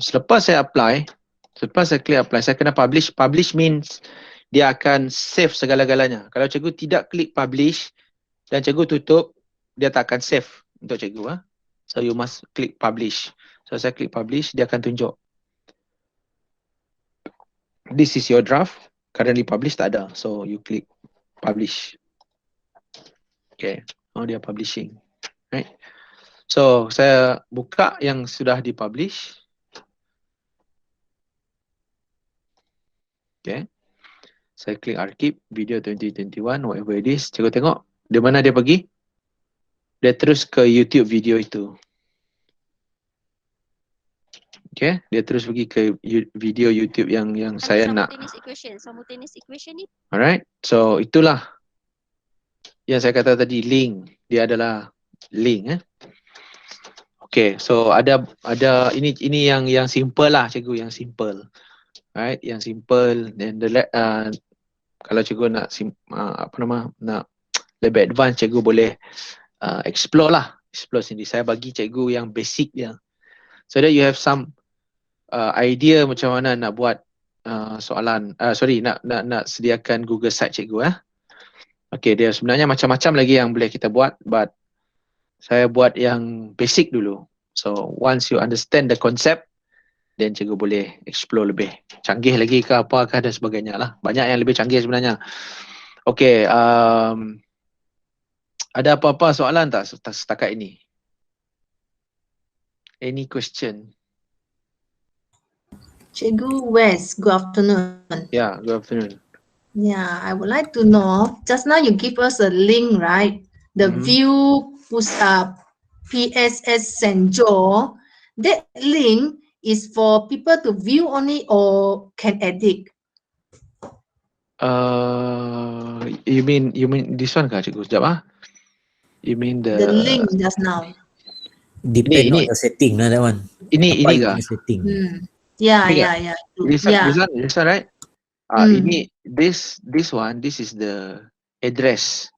Selepas saya apply, selepas saya klik apply, saya kena publish. Publish means dia akan save segala-galanya. Kalau cikgu tidak klik publish dan cikgu tutup, dia tak akan save untuk cikgu. So you must click publish. So saya klik publish, dia akan tunjuk. This is your draft. Currently published tak ada. So you click publish. Okay. Oh, dia publishing. Right. So saya buka yang sudah dipublish. Okay. Saya klik archive video 2021 whatever it is. Cikgu tengok di mana dia pergi. Dia terus ke YouTube video itu. Okay, dia terus pergi ke video YouTube yang saya nak. Simultaneous equation ni. Alright, so itulah yang saya kata tadi, link. Dia adalah link. Okay, so ada ini yang simple lah cikgu, yang simple. Alright, yang simple. Then kalau cikgu nak nak lebih advance, cikgu boleh explore lah. Explore sendiri. Saya bagi cikgu yang basic dia. So that you have some idea macam mana nak buat soalan, nak sediakan Google Site cikgu. Okay, dia sebenarnya macam-macam lagi yang boleh kita buat, but saya buat yang basic dulu. So once you understand the concept, then cikgu boleh explore lebih canggih lagi ke apakah dan sebagainya lah. Banyak yang lebih canggih sebenarnya. Okay, ada apa-apa soalan tak setakat ini? Any question? Cikgu West, good afternoon. Yeah, good afternoon. Yeah, I would like to know, just now you give us a link, right? The view PSS St. Joe, that link is for people to view only or can edit? You mean this one kah cikgu? Sekejap You mean the link just now? Depend on the setting lah that one. Ini kah? Setting. Yeah. This one, right? This one, this is the address.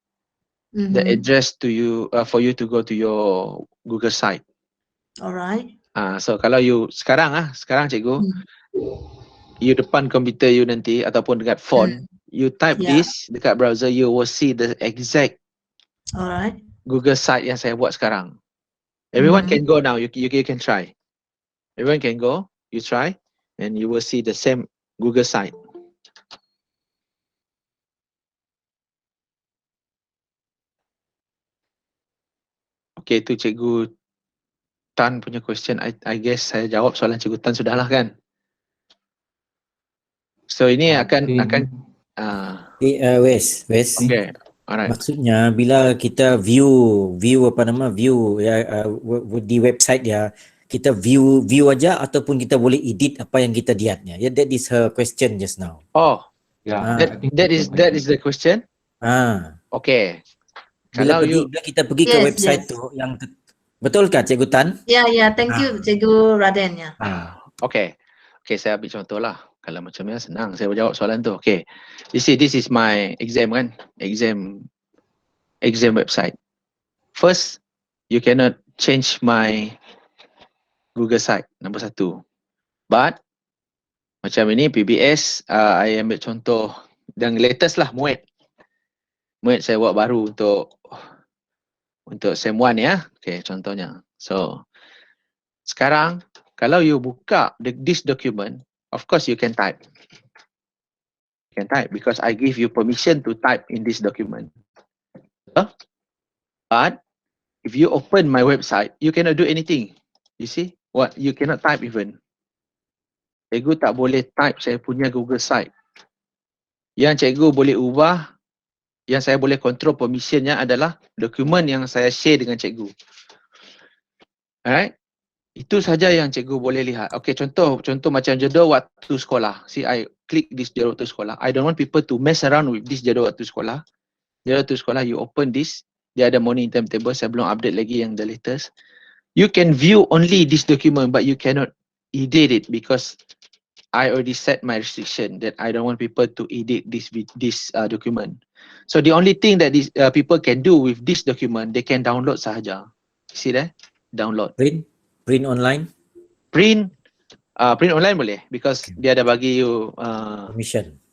The address to you for you to go to your Google site. Alright. So kalau you sekarang cikgu, you depan komputer you nanti ataupun dekat phone, you type this dekat browser, you will see the exact Google site yang saya buat sekarang. Everyone can go now. You can try. Everyone can go. You try, and you will see the same Google site. Okay, itu Cikgu Tan punya question. I guess saya jawab soalan Cikgu Tan sudahlah kan? So ini akan Wes. Okay, alright. Maksudnya bila kita view di website dia, kita view aja ataupun kita boleh edit apa yang kita lihatnya. Yeah, that is her question just now. Oh, yeah. That is the question. Okay. Bila kita pergi ke website tu yang betul kan Cikgu Tan? Ya, thank you Cikgu Raden ya. Okay, saya ambil contoh lah. Kalau macam ni senang saya jawab soalan tu. Okay, you see this is my exam kan? Exam website. First, you cannot change my Google site, nombor 1. But macam ini PBS, I ambil contoh yang latest lah, Muet saya buat baru untuk SEM 1 ya. Okay, contohnya. So sekarang kalau you buka this document, of course you can type. You can type because I give you permission to type in this document. But if you open my website, you cannot do anything. You see? What? You cannot type even. Cikgu tak boleh type saya punya Google site. Yang cikgu boleh ubah, yang saya boleh control permissionnya adalah dokumen yang saya share dengan cikgu. Alright? Itu saja yang cikgu boleh lihat. Okay, contoh macam jadual waktu sekolah. See, I click this jadual waktu sekolah. I don't want people to mess around with this jadual waktu sekolah. Jadual waktu sekolah, you open this. Dia ada morning timetable. Saya belum update lagi yang the latest. You can view only this document, but you cannot edit it because I already set my restriction that I don't want people to edit this document. So the only thing that these people can do with this document, they can download sahaja. See that? Download. Print online? Print Print online boleh because Okay. dia ada bagi you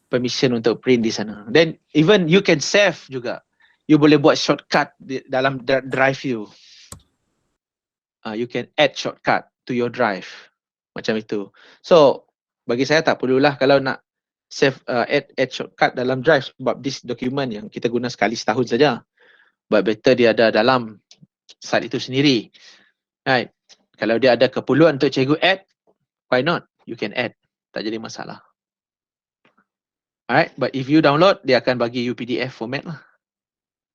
Permission. untuk print di sana. Then even you can save juga. You boleh buat shortcut dalam drive you. You can add shortcut to your drive. Macam itu. So bagi saya tak perlulah kalau nak save add shortcut dalam drive sebab this document yang kita guna sekali setahun saja. But better dia ada dalam site itu sendiri. Right. Kalau dia ada keperluan untuk cikgu add, why not? You can add. Tak jadi masalah. Alright, but if you download, dia akan bagi you PDF format lah.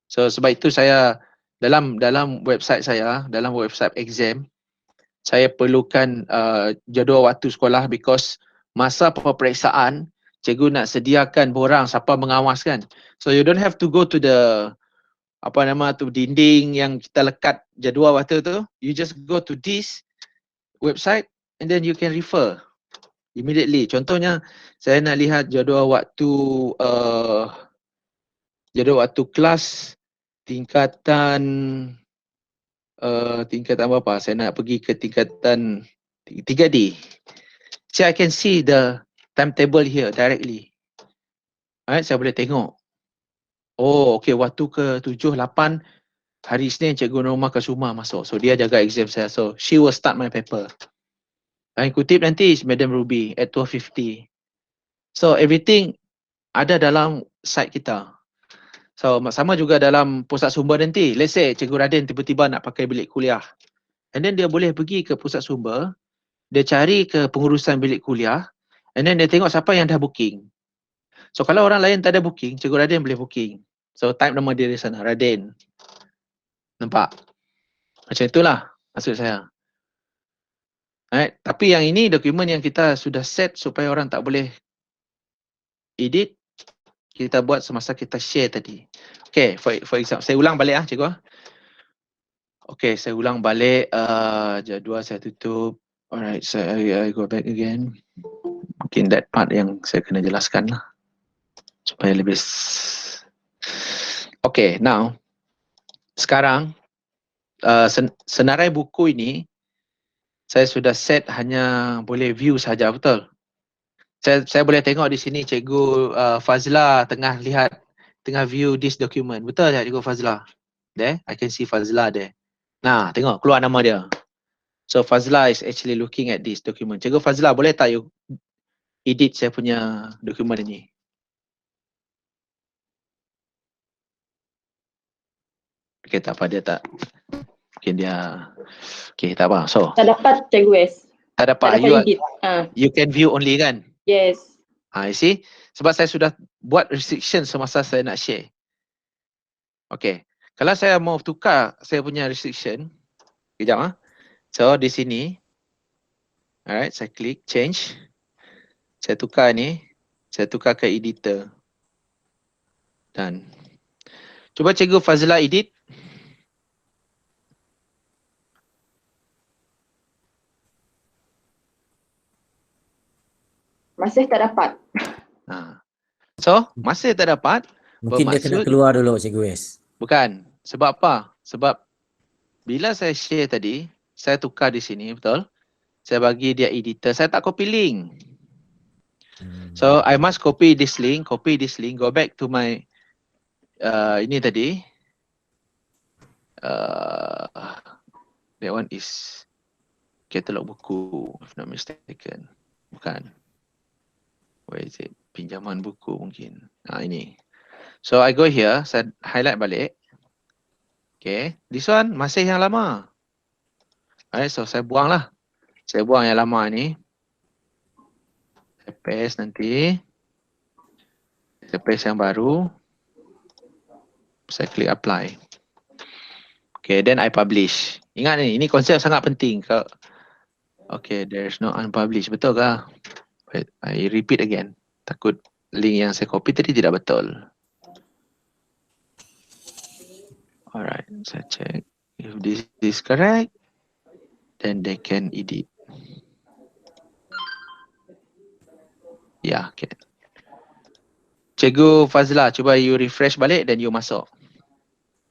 So sebab itu saya dalam website saya, dalam website exam, saya perlukan jadual waktu sekolah because masa peperiksaan, cikgu nak sediakan borang siapa mengawas kan. So you don't have to go to the dinding yang kita lekat jadual waktu tu. You just go to this website and then you can refer immediately. Contohnya saya nak lihat jadual waktu kelas tingkatan berapa? Saya nak pergi ke tingkatan 3D. So I can see the timetable here directly. Alright, saya boleh tengok. Oh, okay, waktu ke 7, 8 hari Isnin Cikgu Norma Kasuma masuk. So dia jaga exam saya. So she will start my paper. Yang kutip nanti is Madam Ruby at 12:50. So everything ada dalam site kita. So sama juga dalam pusat sumber nanti. Let's say Cikgu Radin tiba-tiba nak pakai bilik kuliah. And then dia boleh pergi ke pusat sumber. Dia cari ke pengurusan bilik kuliah. And then dia tengok siapa yang dah booking. So kalau orang lain tak ada booking, Cikgu Radin boleh booking. So type nama dia di sana, Radin. Nampak? Macam itulah maksud saya. Right. Tapi yang ini dokumen yang kita sudah set supaya orang tak boleh edit. Kita buat semasa kita share tadi. Okay, for example, saya ulang balik cikgu. Okay, saya ulang balik jadual saya tutup. Alright, so I go back again. Mungkin that part yang saya kena jelaskan lah. Supaya lebih... Okay, now. Sekarang, senarai buku ini, saya sudah set hanya boleh view saja, betul? Saya boleh tengok di sini Cikgu Fazla tengah view this document. Betul tak Cikgu Fazla? There, I can see Fazla there. Nah, tengok keluar nama dia. So Fazla is actually looking at this document. Cikgu Fazla, boleh tak you edit saya punya dokumen ini? Okay, tak apa, dia tak. Mungkin dia... Okay, tak apa. So, Tak dapat Cikgu S. tak dapat. You can view only kan? Yes. You see? Sebab saya sudah buat restriction semasa saya nak share. Okay. Kalau saya mau tukar saya punya restriction. Kejap . So, di sini. Alright, saya klik change. Saya tukar ni. Saya tukar ke editor. Dan. Cuba Cikgu Fazla edit. Masih tak dapat. So, masih tak dapat. Mungkin dia kena keluar dulu Cikgu S. Bukan. Sebab apa? Sebab bila saya share tadi, saya tukar di sini, betul? Saya bagi dia editor. Saya tak copy link. So, I must copy this link, go back to my ini tadi. That one is katalog buku, if not mistaken. Bukan. Where is it? Pinjaman buku mungkin. Ini. So I go here, saya highlight balik. Okay, this one masih yang lama. Alright, so saya buang lah. Saya buang yang lama ni. Saya paste nanti. Saya paste yang baru. Saya klik apply. Okay, then I publish. Ingat ni, ini konsep sangat penting. Okay, there's no unpublished. Betul ke? I repeat again. Takut link yang saya copy tadi tidak betul. Alright, saya check. If this is correct, then they can edit. Yeah, okay. Cikgu Fazla, cuba you refresh balik then you masuk.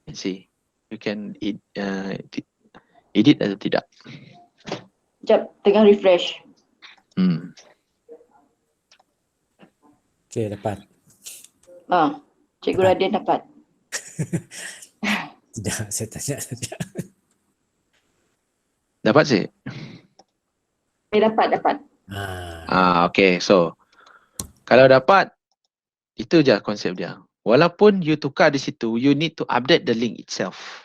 Let's see. You can edit atau tidak. Sekejap, tengah refresh. Okay, dapat. Cikgu Dapat. Radin dapat. Tidak, saya tanya saja. Dapat sih? Dapat. Okay. So, kalau dapat, itu je konsep dia. Walaupun you tukar di situ, you need to update the link itself.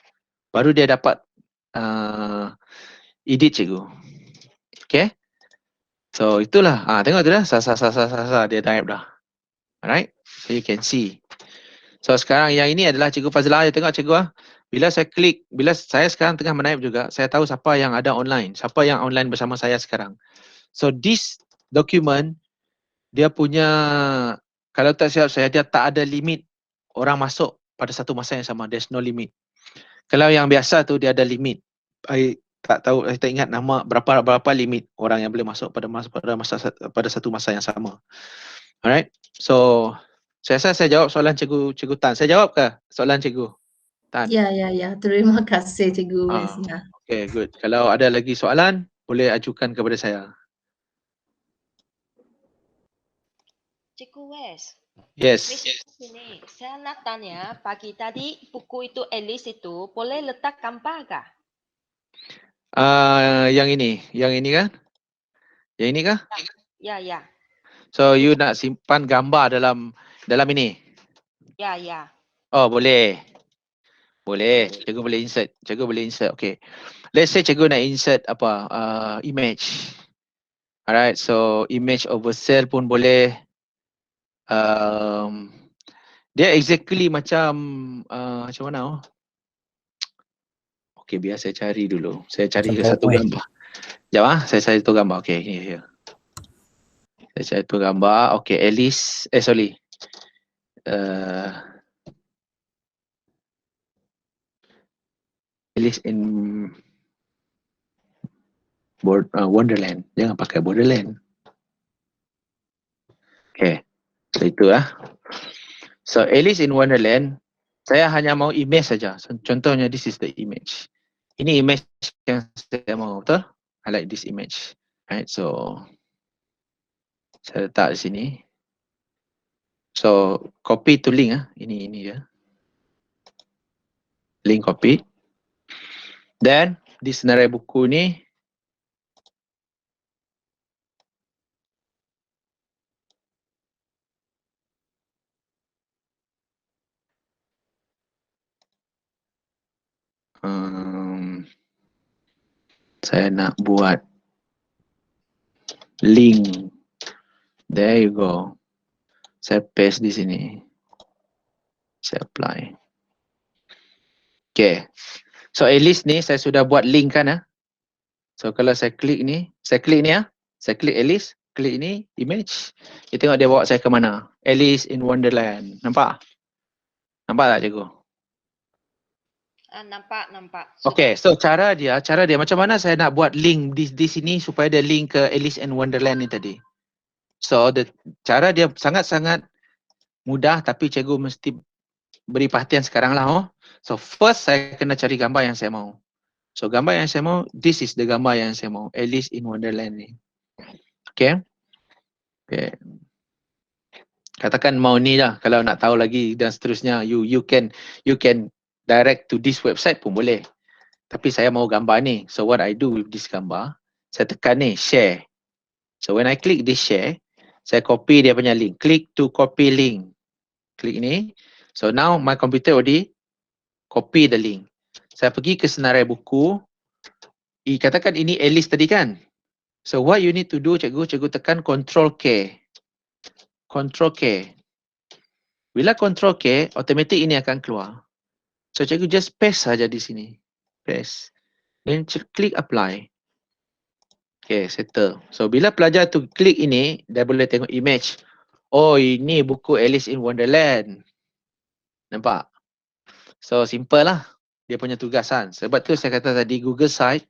Baru dia dapat edit cikgu. Okay? So, itulah. Tengok tu dah. Dia type dah. Alright? So, you can see. So, sekarang yang ini adalah Cikgu Fazlah. You tengok cikgu Bila saya klik, bila saya sekarang tengah menaip juga, saya tahu siapa yang ada online. Siapa yang online bersama saya sekarang. So, this document, dia punya, kalau tak silap saya, dia tak ada limit orang masuk pada satu masa yang sama. There's no limit. Kalau yang biasa tu, dia ada limit. I tak tahu, saya tak ingat nama berapa limit orang yang boleh masuk pada satu masa yang sama. Alright. So, saya rasa saya jawab soalan Cikgu Tan. Saya jawab ke soalan Cikgu Tan? Ya. Terima kasih Cikgu Wes. Ya. Okay, good. Kalau ada lagi soalan, boleh ajukan kepada saya. Cikgu Wes. Yes. Sini, saya nak tanya, pagi tadi buku itu Alice itu boleh letak gambar kah? Yang ini kan? Yang ini kah? Ya. So you nak simpan gambar dalam ini? Ya. Oh, boleh. Cikgu boleh insert. Okay. Let's say cikgu nak insert image. Alright, so image over cell pun boleh. Dia exactly macam mana? Okay, biar saya cari dulu. Saya cari satu gambar. Sekejap saya cari satu gambar. Okay, here. Saya cari satu gambar. Okay, Alice. Sorry. Alice in Wonderland. Jangan pakai Borderland. Okay. So itu So Alice in Wonderland, saya hanya mau image saja. So, contohnya this is the image. Ini image yang saya mau, betul? I like this image. Right, so saya letak di sini. So copy to link Ini ya. Link copy. Then di senarai buku ni saya nak buat link. There you go. Saya paste di sini. Saya apply. Okay. So Alice ni saya sudah buat link kan So kalau saya klik ni Saya klik Alice, klik ni image. Kita tengok dia bawa saya ke mana. Alice in Wonderland. Nampak tak cikgu? Nampak. Okay, so cara dia macam mana saya nak buat link di sini supaya dia link ke Alice in Wonderland ni tadi. So cara dia sangat-sangat mudah, tapi cikgu mesti beri perhatian sekarang lah. So first saya kena cari gambar yang saya mau. So gambar yang saya mau, this is the gambar yang saya mau. Alice in Wonderland ni. Okay. Katakan mau ni lah, kalau nak tahu lagi dan seterusnya, you can direct to this website pun boleh. Tapi saya mau gambar ni. So what I do with this gambar, saya tekan ni, share. So when I click this share, saya copy dia punya link. Click to copy link. Klik ni. So now my computer already copy the link. Saya pergi ke senarai buku. Katakan ini Alice tadi kan. So what you need to do, cikgu tekan Control K. Control K. Bila Control K, automatic ini akan keluar. So cikgu just paste saja di sini. Paste. Then klik apply. Okay, settle. So bila pelajar tu klik ini, dia boleh tengok image. Oh, ini buku Alice in Wonderland. Nampak? So simple lah dia punya tugasan. Sebab tu saya kata tadi, Google Site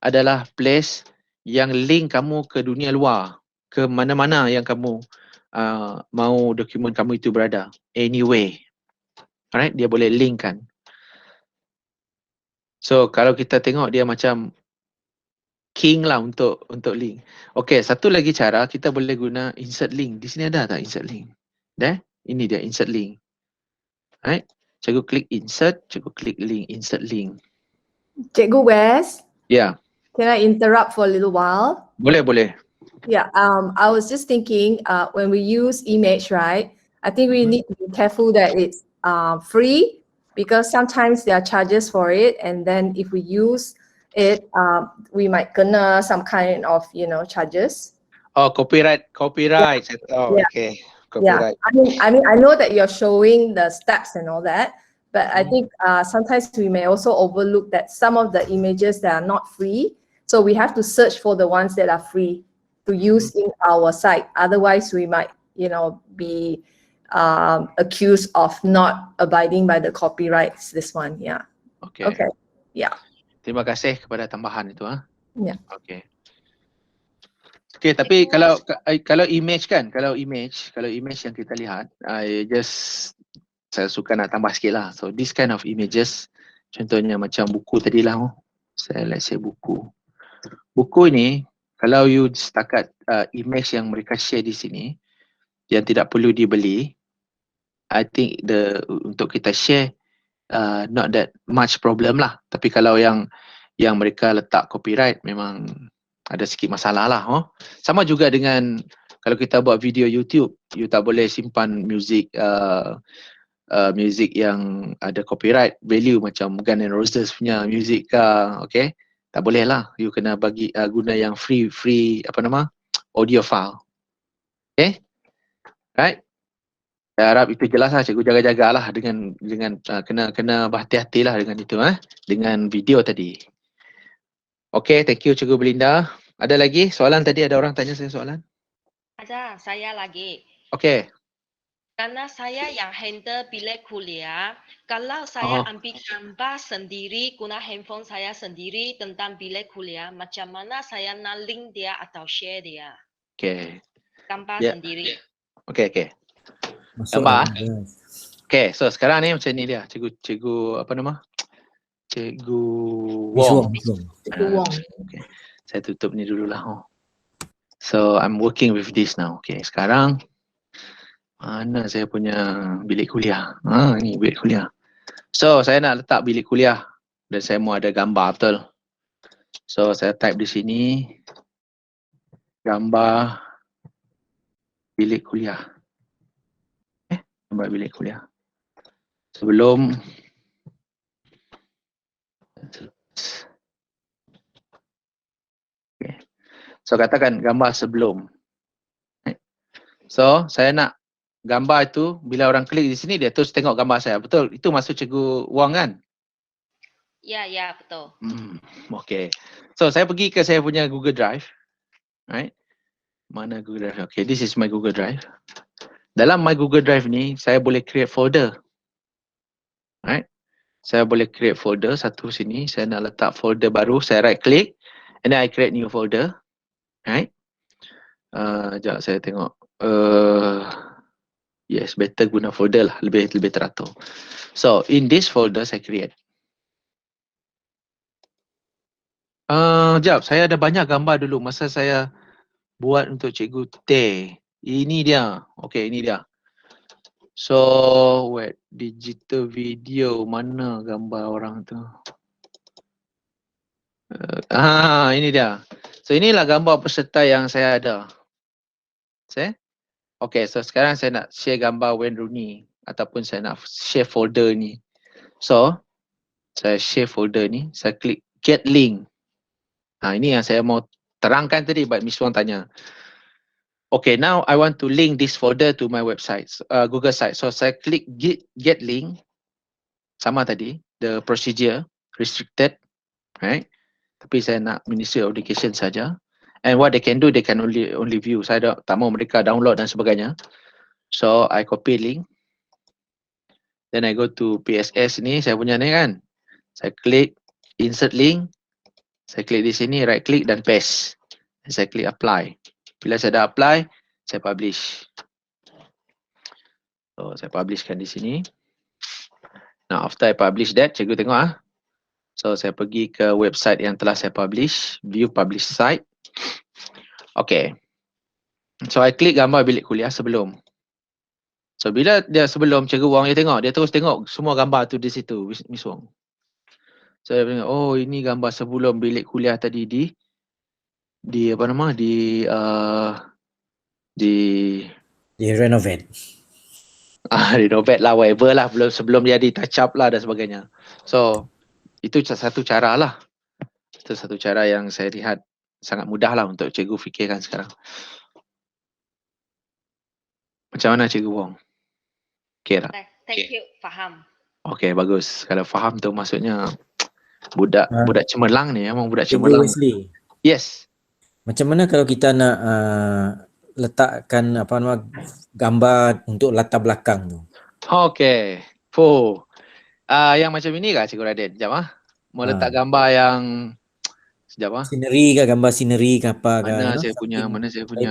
adalah place yang link kamu ke dunia luar. Ke mana-mana yang kamu mau dokumen kamu itu berada. Anyway. Alright, dia boleh linkkan. So kalau kita tengok dia macam king lah untuk link. Okay, satu lagi cara kita boleh guna insert link. Di sini ada tak insert link? Dah? Ini dia insert link. Right? Cikgu klik insert, cikgu klik link, insert link. Cikgu West, Ya, can I interrupt for a little while? boleh. Yeah, I was just thinking, when we use image, right? I think we need to be careful that it's free, because sometimes there are charges for it, and then if we use it, we might kena some kind of, charges. Oh, copyright. Saya tahu. Yeah. Okay, Yeah, copyright. I mean, I know that you're showing the steps and all that, but I think sometimes we may also overlook that some of the images that are not free. So we have to search for the ones that are free to use in our site. Otherwise, we might, be accused of not abiding by the copyrights. This one, yeah. Okay. Okay. Yeah. Terima kasih kepada tambahan itu. Ya. Okay. Okay, tapi kalau image kan, kalau image yang kita lihat, saya suka nak tambah sikit lah. So this kind of images, contohnya macam buku tadi lah. Let's say buku. Buku ni, kalau you setakat image yang mereka share di sini, yang tidak perlu dibeli, I think untuk kita share, not that much problem lah. Tapi kalau yang mereka letak copyright, memang ada sikit masalah lah. Sama juga dengan kalau kita buat video YouTube, you tak boleh simpan music yang ada copyright value macam Guns N' Roses punya music ke, okay? Tak boleh lah. You kena bagi guna yang free audio file. Okay? Right? Saya harap itu jelas lah, cikgu jaga-jagalah dengan kena berhati-hati lah dengan itu, dengan video tadi. Okay, thank you Cikgu Belinda. Ada lagi soalan tadi? Ada orang tanya saya soalan? Ada, saya lagi. Okay. Karena saya yang handle bilik kuliah, kalau saya ambil gambar sendiri, guna handphone saya sendiri tentang bilik kuliah, macam mana saya nak link dia atau share dia? Okay. Gambar sendiri. Okay. Masuklah. Okay, so sekarang ni macam ni dia. Cikgu apa nama? Cikgu Wong. Okay. Saya tutup ni dululah. So I'm working with this now. Okay, sekarang mana saya punya bilik kuliah? Ni bilik kuliah. So saya nak letak bilik kuliah dan saya mau ada gambar, betul? So saya type di sini gambar bilik kuliah. Gambar bilik kuliah. Sebelum so katakan gambar sebelum. So saya nak gambar itu bila orang klik di sini dia terus tengok gambar saya. Betul? Itu maksud Cikgu Wong kan? Ya, betul. Okay. So saya pergi ke saya punya Google Drive. Right? Mana Google Drive? Okay, this is my Google Drive. Dalam my Google Drive ni saya boleh create folder. Right? Saya boleh create folder satu sini. Saya nak letak folder baru. Saya right click and then I create new folder. Right? Sekejap saya tengok. Yes, better guna folder lah. Lebih teratur. So, in this folder saya create. Sekejap, saya ada banyak gambar dulu masa saya buat untuk Cikgu Teh. Ini dia. Okay, ini dia. So, wait, digital video. Mana gambar orang tu? Ini dia. So, inilah gambar peserta yang saya ada. See? Okay, so sekarang saya nak share gambar Wayne Rooney ataupun saya nak share folder ni. So, saya share folder ni, saya klik get link. Ini yang saya mau terangkan tadi, but Miss Wong tanya. Okay, now I want to link this folder to my website, Google site. So, saya klik get link. Sama tadi, the procedure, restricted, right? Tapi saya nak Ministry of Education saja. And what they can do, they can only view. Saya tak mau mereka download dan sebagainya. So, I copy link. Then I go to PSS ni, saya punya ni kan. Saya klik insert link. Saya klik di sini, right click dan paste. Dan saya klik apply. Bila saya dah apply, saya publish. So, saya publishkan di sini. Now, after I publish that, cikgu tengok So saya pergi ke website yang telah saya publish, view publish site. Okay. So I klik gambar bilik kuliah sebelum. So bila dia sebelum Cikgu Wong dia terus tengok semua gambar tu di situ, Miss Wong. So dia tengok, oh ini gambar sebelum bilik kuliah tadi di apa nama, di renovate. renovate lah, whatever lah, sebelum dia di touch up lah dan sebagainya. So itu satu cara lah. Itu satu cara yang saya lihat sangat mudah lah untuk cikgu fikirkan sekarang. Macam mana Cikgu Wong? Okay tak? Thank you, faham. Okay, bagus. Kalau faham tu maksudnya budak cemerlang ni, memang budak Cikgu cemerlang. Wesley, Yes. macam mana kalau kita nak letakkan apa nama gambar untuk latar belakang tu? Okay. Yang macam ini kah Cikgu Radin? Sekejap Mau letak gambar yang sekejap Sineri ke, gambar sineri ke apa ke? Mana saya punya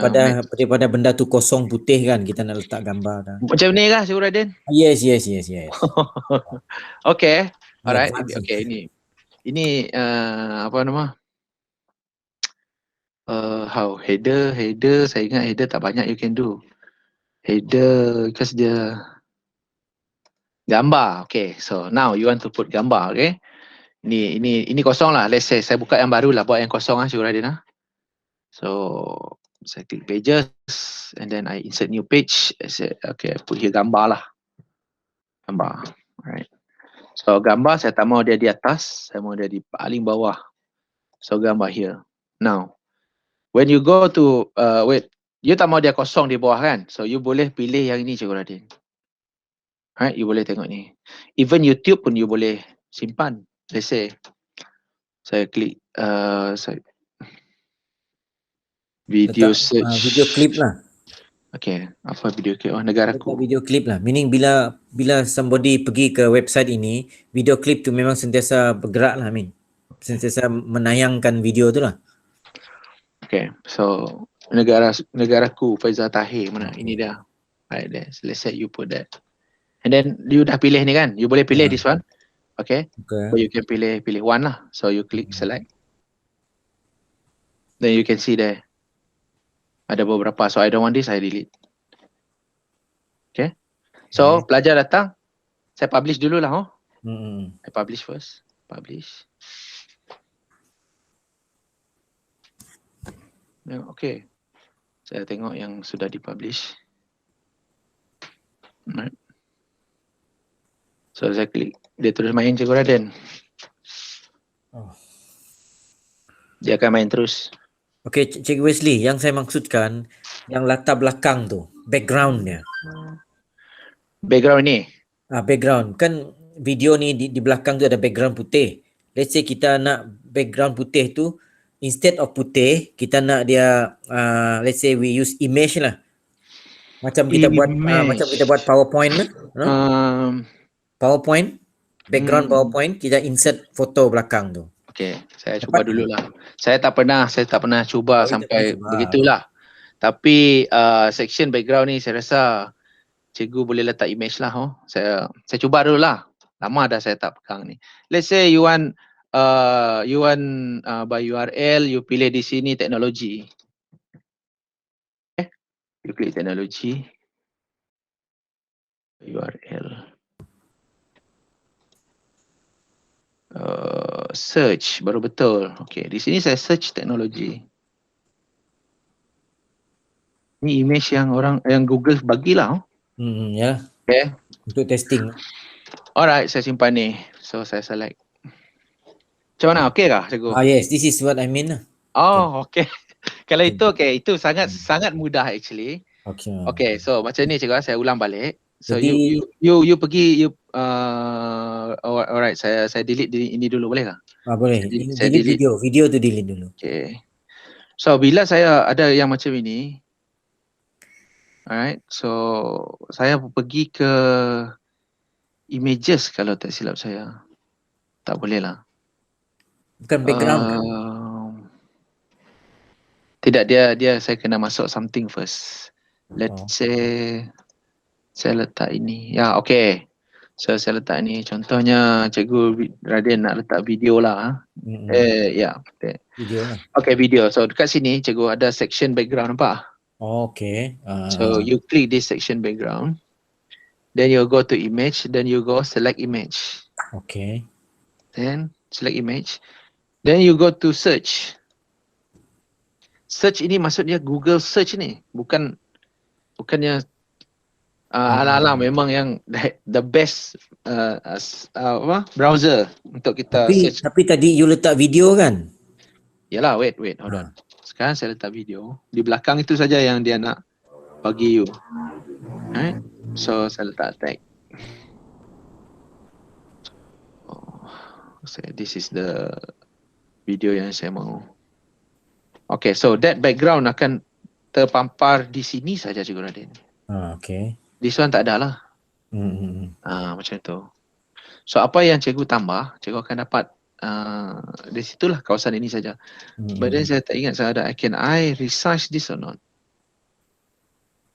Daripada benda tu kosong putih kan, kita nak letak gambar kan. Macam ni kah Cikgu Radin? Yes. Okay. Alright. Yeah, Okay, ini apa nama? How header saya ingat header tak banyak you can do. Header because dia gambar. Okay, so now you want to put gambar, okay? Ini kosong lah. Let's say saya buka yang baru lah, buat yang kosong Cikgu Radin So saya klik pages and then I insert new page. I say okay, I put here gambar lah. Gambar. Alright. So gambar saya tak mau dia di atas, saya mau dia di paling bawah. So gambar here. Now, when you go to you tak mau dia kosong di bawah kan? So you boleh pilih yang ini Cikgu Radin. Alright, you boleh tengok ni. Even YouTube pun you boleh simpan. Let's say saya klik video search. Video clip lah. Okay, apa video clip? Negaraku. Video clip lah. Meaning bila somebody pergi ke website ini, video clip tu memang sentiasa bergerak lah, sentiasa menayangkan video tu lah. Okay, so negaraku Faizal Tahir mana? Ini dia. Right there. So let's say you put that. And then you dah pilih ni kan? You boleh pilih this one. Okay. But you can pilih one lah. So you click select. Then you can see there. Ada beberapa. So I don't want this, I delete. Okay. So pelajar datang. Saya publish dulu lah. I publish first. Publish. Okay. Saya tengok yang sudah dipublish. Alright. So saya klik. Dia terus main Cikgu Radin. Dia akan main terus. Okay, Cikgu Wesley, yang saya maksudkan yang latar belakang tu, background dia. Background ni? Background. Kan video ni di belakang tu ada background putih. Let's say kita nak background putih tu, instead of putih, kita nak dia, let's say we use image lah. Macam kita buat PowerPoint lah. PowerPoint, background PowerPoint, kita insert foto belakang tu. Okay, saya cuba dululah. Saya tak pernah cuba sampai begitulah. Tapi section background ni saya rasa cikgu boleh letak image lah. Saya cuba dululah. Lama dah saya tak pegang ni. Let's say you want by URL, you pilih di sini teknologi. Okay, you klik teknologi. URL. Search baru betul. Okay, di sini saya search teknologi. Ini image yang Google bagilah. Ya. Okay. Untuk testing. Alright, saya simpan ni. So saya select. Macam mana? Okay kah cikgu? Yes, this is what I mean lah. Okay. Kalau itu okay, itu sangat mudah actually. Okay, so macam ni cikgu, saya ulang balik. So jadi, you pergi alright, saya delete ini dulu boleh kah? Boleh. Saya delete video tu delete dulu. Okay. So bila saya ada yang macam ini, alright, so saya pergi ke images kalau tak silap saya. Tak boleh lah. Bukan background kan? Tidak, dia saya kena masuk something first. Let's say saya letak ini. Ya, okay. So saya letak ni, contohnya Cikgu Radin nak letak video lah. Ya. Video lah. Okay, video. So dekat sini Cikgu ada section background, nampak? Okay. So you click this section background, then you go to image, then you go select image, Okay. then select image, then you go to search. Search ini maksudnya Google search ni, bukannya ala-ala memang yang the best browser untuk kita search. Tapi tadi you letak video kan? Yalah, wait, hold on. Sekarang saya letak video. Di belakang itu saja yang dia nak bagi you. Alright. So saya letak tag. This is the video yang saya mahu. Okay, so that background akan terpampar di sini saja, Cikgu Radin. Okay. This one tak ada lah. Macam tu. So apa yang cikgu tambah, cikgu akan dapat di situlah kawasan ini saja. But then saya tak ingat saya ada, can I resize this or not?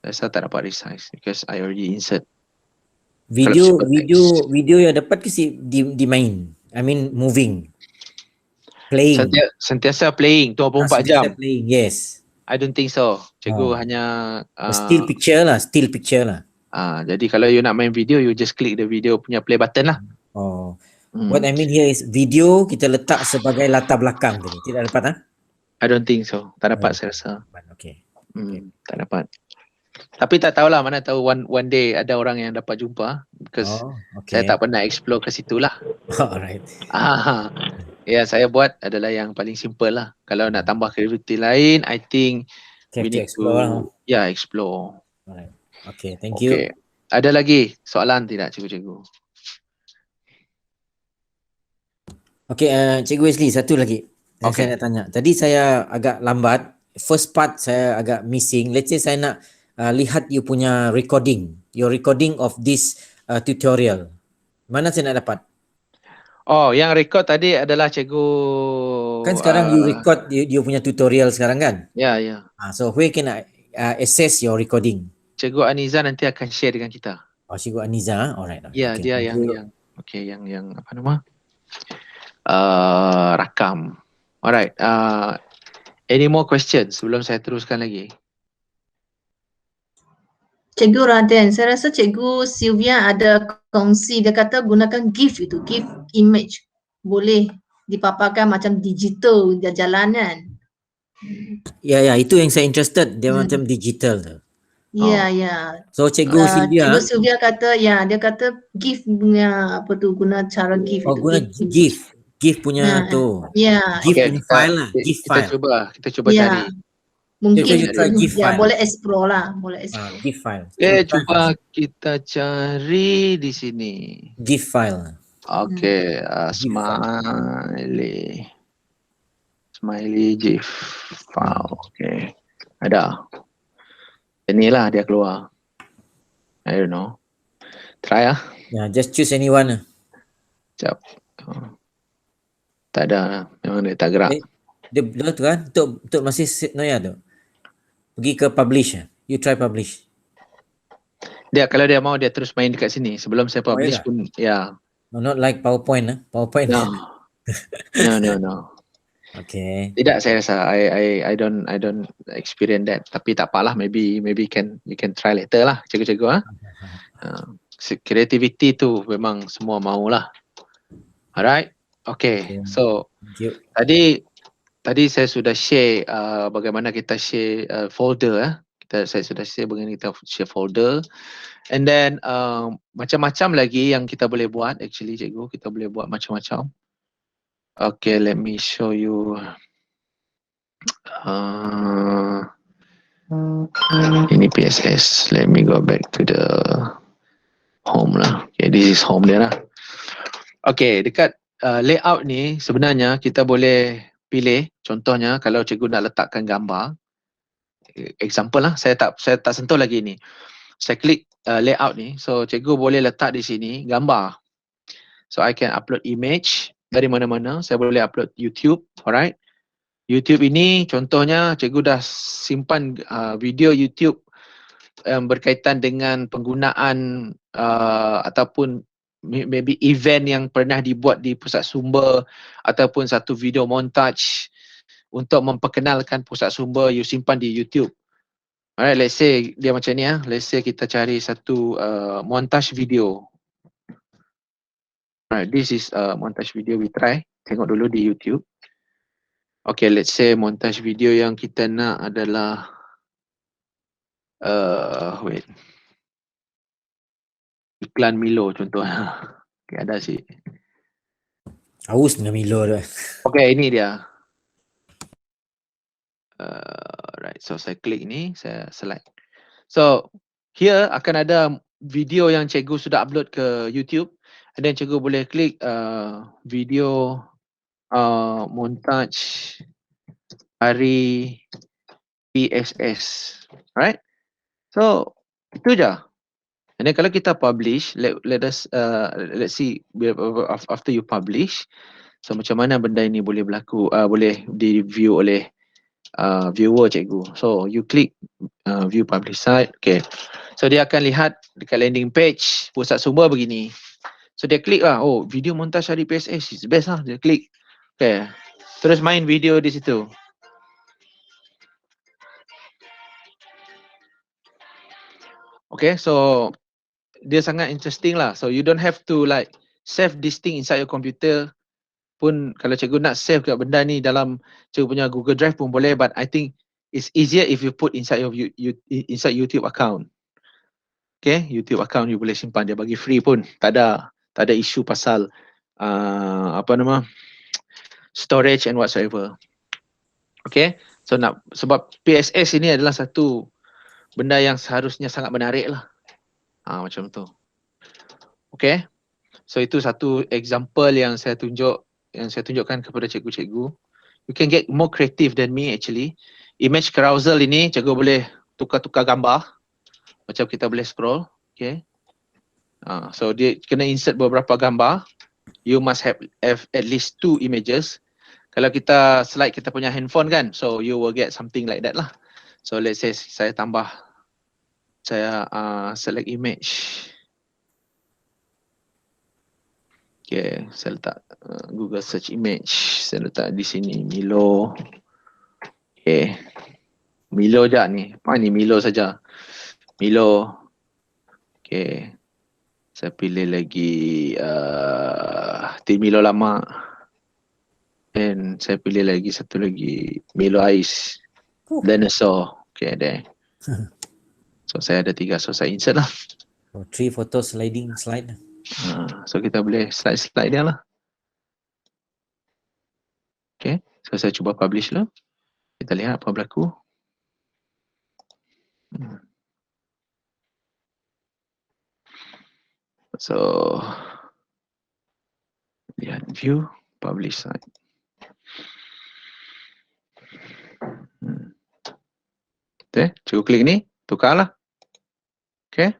Saya tak dapat resize because I already insert. Video yang dapat ke di main? I mean moving. Playing. Sentiasa playing 24 jam. Playing, yes. I don't think so. Cikgu hanya still picture lah. Jadi kalau you nak main video, you just click the video punya play button lah. What I mean here is video kita letak sebagai latar belakang tadi. Tidak dapat I don't think so. Tak dapat saya rasa. Okay. Tak dapat. Tapi tak tahulah, mana tahu one day ada orang yang dapat jumpa because saya tak pernah explore ke situ lah. Alright. Ya, saya buat adalah yang paling simple lah. Kalau nak tambah kreativiti lain, I think we need to explore. Alright. Okay, thank you. Ada lagi soalan tidak, cikgu-cikgu? Okay, Cikgu Wesley, satu lagi. Saya nak tanya. Tadi saya agak lambat. First part saya agak missing. Let's say saya nak lihat you punya recording. Your recording of this tutorial. Mana saya nak dapat? Oh, yang record tadi adalah cikgu. Kan sekarang you record you punya tutorial sekarang kan? Ya. So where can I access your recording? Cikgu Aniza nanti akan share dengan kita. Oh, Cikgu Aniza, alright. Ya, dia yang apa nama? Rakam. Alright. Any more questions sebelum saya teruskan lagi? Cikgu Raden, saya rasa Cikgu Sylvia ada kongsi, dia kata gunakan GIF itu, GIF image. Boleh dipaparkan macam digital di jalanan. Ya, itu yang saya interested. Dia macam digital tu. Ya. So Cikgu Sylvia. Cikgu Sylvia kata, dia kata GIF punya apa tu, guna cara GIF. Guna GIF punya tu. Ya. GIF punya file lah. GIF file. Kita cuba cari. Mungkin GIF file. boleh explore lah, boleh explore. GIF file. Cuba kita cari di sini. GIF file. Smiley GIF file. Ada. Inilah dia keluar. I don't know. Try Just choose anyone. Sekejap. Tak ada. Memang dia tak gerak. Dia tu kan? Untuk masih Noya tu. Pergi ke publish. You try publish. Kalau dia mau, dia terus main dekat sini. Sebelum saya publish pun, No, not like PowerPoint. PowerPoint. No. Okay. Tidak, saya rasa I don't experience that. Tapi tak apalah, maybe you can try later lah, cikgu-cikgu. Creativity tu memang semua maulah. Alright. Okay. So tadi saya sudah share bagaimana kita share folder. Saya sudah share bagaimana kita share folder. And then macam-macam lagi yang kita boleh buat. Actually, cikgu, kita boleh buat macam-macam. Okay, let me show you. Ini PSS. Let me go back to the home lah. Okay, this is home dia lah. Okay, dekat layout ni sebenarnya kita boleh pilih. Contohnya kalau cikgu nak letakkan gambar. Example lah, saya tak sentuh lagi ni. Saya klik layout ni. So cikgu boleh letak di sini gambar. So I can upload image. Dari mana-mana, saya boleh upload YouTube, alright. YouTube ini contohnya cikgu dah simpan video YouTube yang berkaitan dengan penggunaan ataupun maybe event yang pernah dibuat di pusat sumber ataupun satu video montage untuk memperkenalkan pusat sumber, you simpan di YouTube. Alright, let's say dia macam ni let's say kita cari satu montage video. Alright, this is montage video we try. Tengok dulu di YouTube. Okay, let's say montage video yang kita nak adalah wait. Iklan Milo contohnya. Okay, ada sih. Haus dengan Milo tu. Okay, ini dia. Right, so saya klik ni, saya select. So, here akan ada video yang cikgu sudah upload ke YouTube. And then cikgu boleh klik video montage hari PSS. Right? So, itu je. And then kalau kita publish, let's see after you publish, so macam mana benda ini boleh berlaku, boleh di-view oleh viewer cikgu. So you click view publish site. Okay. So dia akan lihat dekat landing page pusat sumber begini. So dia klik lah, oh video montage hari PSS is best lah. Dia klik. Okay. Terus main video di situ. Okay, so dia sangat interesting lah. So you don't have to like save this thing inside your computer. Pun kalau cikgu nak save kat benda ni dalam cikgu punya Google Drive pun boleh, but I think it's easier if you put inside your inside YouTube account. Okay, YouTube account you boleh simpan, dia bagi free pun. Tak ada isu pasal storage and whatsoever. Okay, so sebab PSS ini adalah satu benda yang seharusnya sangat menarik lah. Macam tu. Okay, so itu satu example yang saya tunjukkan kepada cikgu-cikgu. You can get more creative than me actually. Image carousel ini cikgu boleh tukar-tukar gambar. Macam kita boleh scroll. Okay. So dia kena insert beberapa gambar. You must have at least 2 images. Kalau kita slide kita punya handphone kan, so you will get something like that lah. So let's say saya select image. Okay, saya letak Google search image. Saya letak di sini Milo. Okay, Milo je ni. Apa ni Milo saja. Milo. Okay, saya pilih lagi Tim Milo lama. Dan saya pilih lagi satu lagi Milo Ice. Dinosaur. Okay, there. So saya ada 3, so saya insert lah. 3 photo sliding slide. So kita boleh slide dia lah. Okay, so saya cuba publish dulu. Kita lihat apa berlaku. So lihat view, publish site. Okay, cuba klik ni, tukarlah. Okay.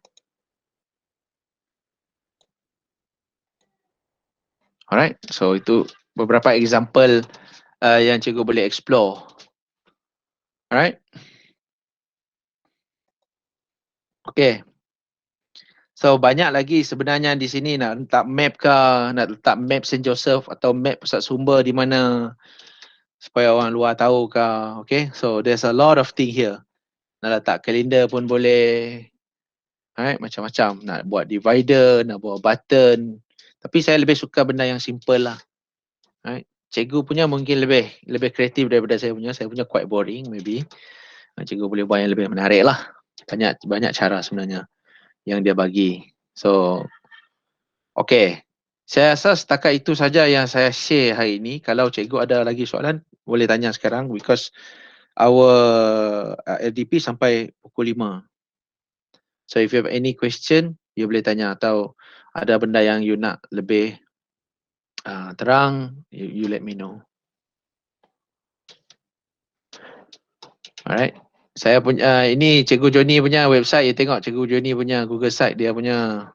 Alright, so itu beberapa example yang cikgu boleh explore. Alright. Okay. So banyak lagi sebenarnya di sini nak letak map ke, nak letak map St. Joseph atau map pusat sumber di mana supaya orang luar tahu ke. Okay, so there's a lot of thing here. Nak letak kalender pun boleh. Alright, macam-macam. Nak buat divider, nak buat button. Tapi saya lebih suka benda yang simple lah. Alright. Cikgu punya mungkin lebih kreatif daripada saya punya. Saya punya quite boring maybe. Cikgu boleh buat yang lebih menarik lah. Banyak cara sebenarnya yang dia bagi. So, okay. Saya rasa setakat itu saja yang saya share hari ini. Kalau cikgu ada lagi soalan, boleh tanya sekarang because our LDP sampai pukul 5. So if you have any question, you boleh tanya atau ada benda yang you nak lebih terang, you let me know. Alright. Saya punya ini Cikgu Joni punya website, you tengok Cikgu Joni punya Google site, dia punya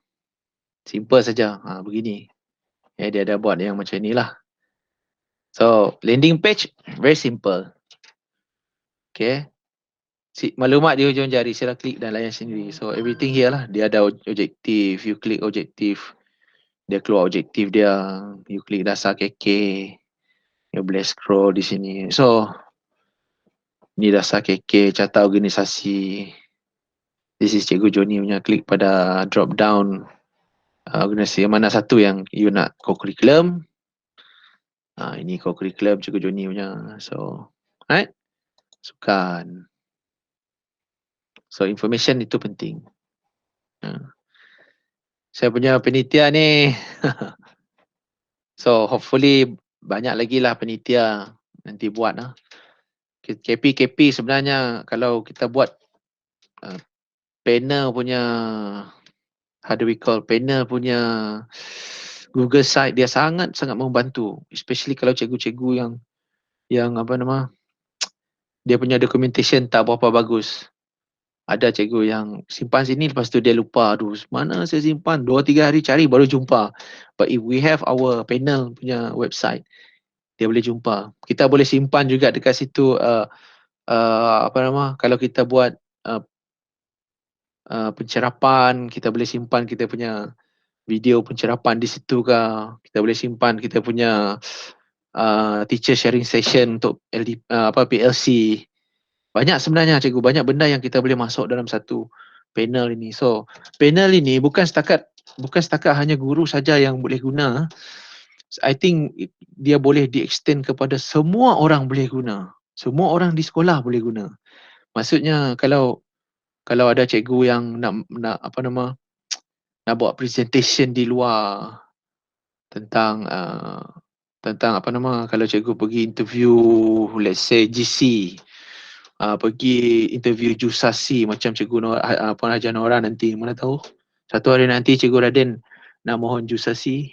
simple saja. Begini. Dia ada buat yang macam inilah. So, landing page very simple. Okay. Maklumat di hujung jari, sila klik dan layan sendiri. So everything here lah. Dia ada objektif, you klik objektif. dia keluar objektif dia, you klik dasar KK, you boleh scroll di sini. So ni dasar KK, carta organisasi. This is Cikgu Joni punya, klik pada drop down organisasi mana satu yang you nak co-curriculum. Ini co-curriculum Cikgu Joni punya. So, right? Sukan. So, information itu penting. Saya punya penitia ni. So, hopefully banyak lagi lah penitia nanti buat lah. KP sebenarnya kalau kita buat panel punya, how do we call, panel punya Google site, dia sangat-sangat membantu, especially kalau cikgu-cikgu yang apa nama, dia punya documentation tak berapa bagus. Ada cikgu yang simpan sini, lepas tu dia lupa, aduh mana saya simpan, 2-3 hari cari baru jumpa. But if we have our panel punya website, dia boleh jumpa. Kita boleh simpan juga dekat situ apa nama, kalau kita buat pencerapan, kita boleh simpan kita punya video pencerapan di situ ke. Kita boleh simpan kita punya teacher sharing session untuk PLC. Banyak sebenarnya cikgu, banyak benda yang kita boleh masuk dalam satu panel ini. So, panel ini bukan setakat hanya guru saja yang boleh guna. I think dia boleh di-extend kepada semua orang boleh guna. Semua orang di sekolah boleh guna. Maksudnya kalau ada cikgu yang nak apa nama, nak buat presentation di luar tentang apa nama, kalau cikgu pergi interview, let's say GC, pergi interview Jusasi macam Cikgu Puan Haja Nora nanti, mana tahu satu hari nanti Cikgu Raden nak mohon Jusasi,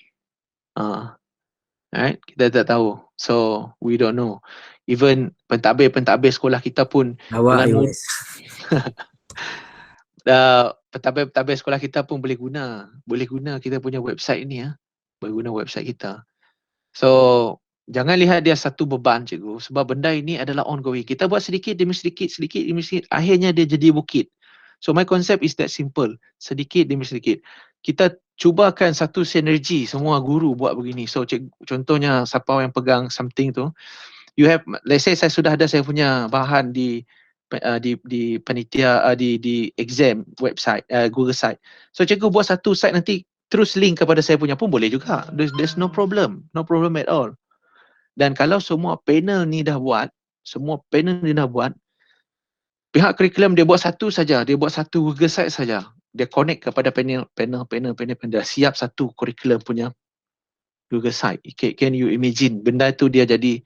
right? Kita tak tahu, so we don't know. Even pentadbir sekolah kita pun dengan pentadbir sekolah kita pun boleh guna kita punya website ni, boleh guna website kita. So jangan lihat dia satu beban cikgu, sebab benda ini adalah ongoing. Kita buat sedikit demi sedikit, akhirnya dia jadi bukit. So my concept is that simple, sedikit demi sedikit. Kita cubakan satu sinergi, semua guru buat begini. So contohnya siapa yang pegang something tu, you have, let's say saya sudah ada saya punya bahan di panitia, di exam website, Google site. So cikgu buat satu site, nanti terus link kepada saya punya pun boleh juga. There's no problem at all. Dan kalau semua panel ni dah buat, pihak curriculum dia buat satu saja, dia buat satu Google site saja. Dia connect kepada panel, dah siap satu curriculum punya Google site. Can you imagine, benda tu dia jadi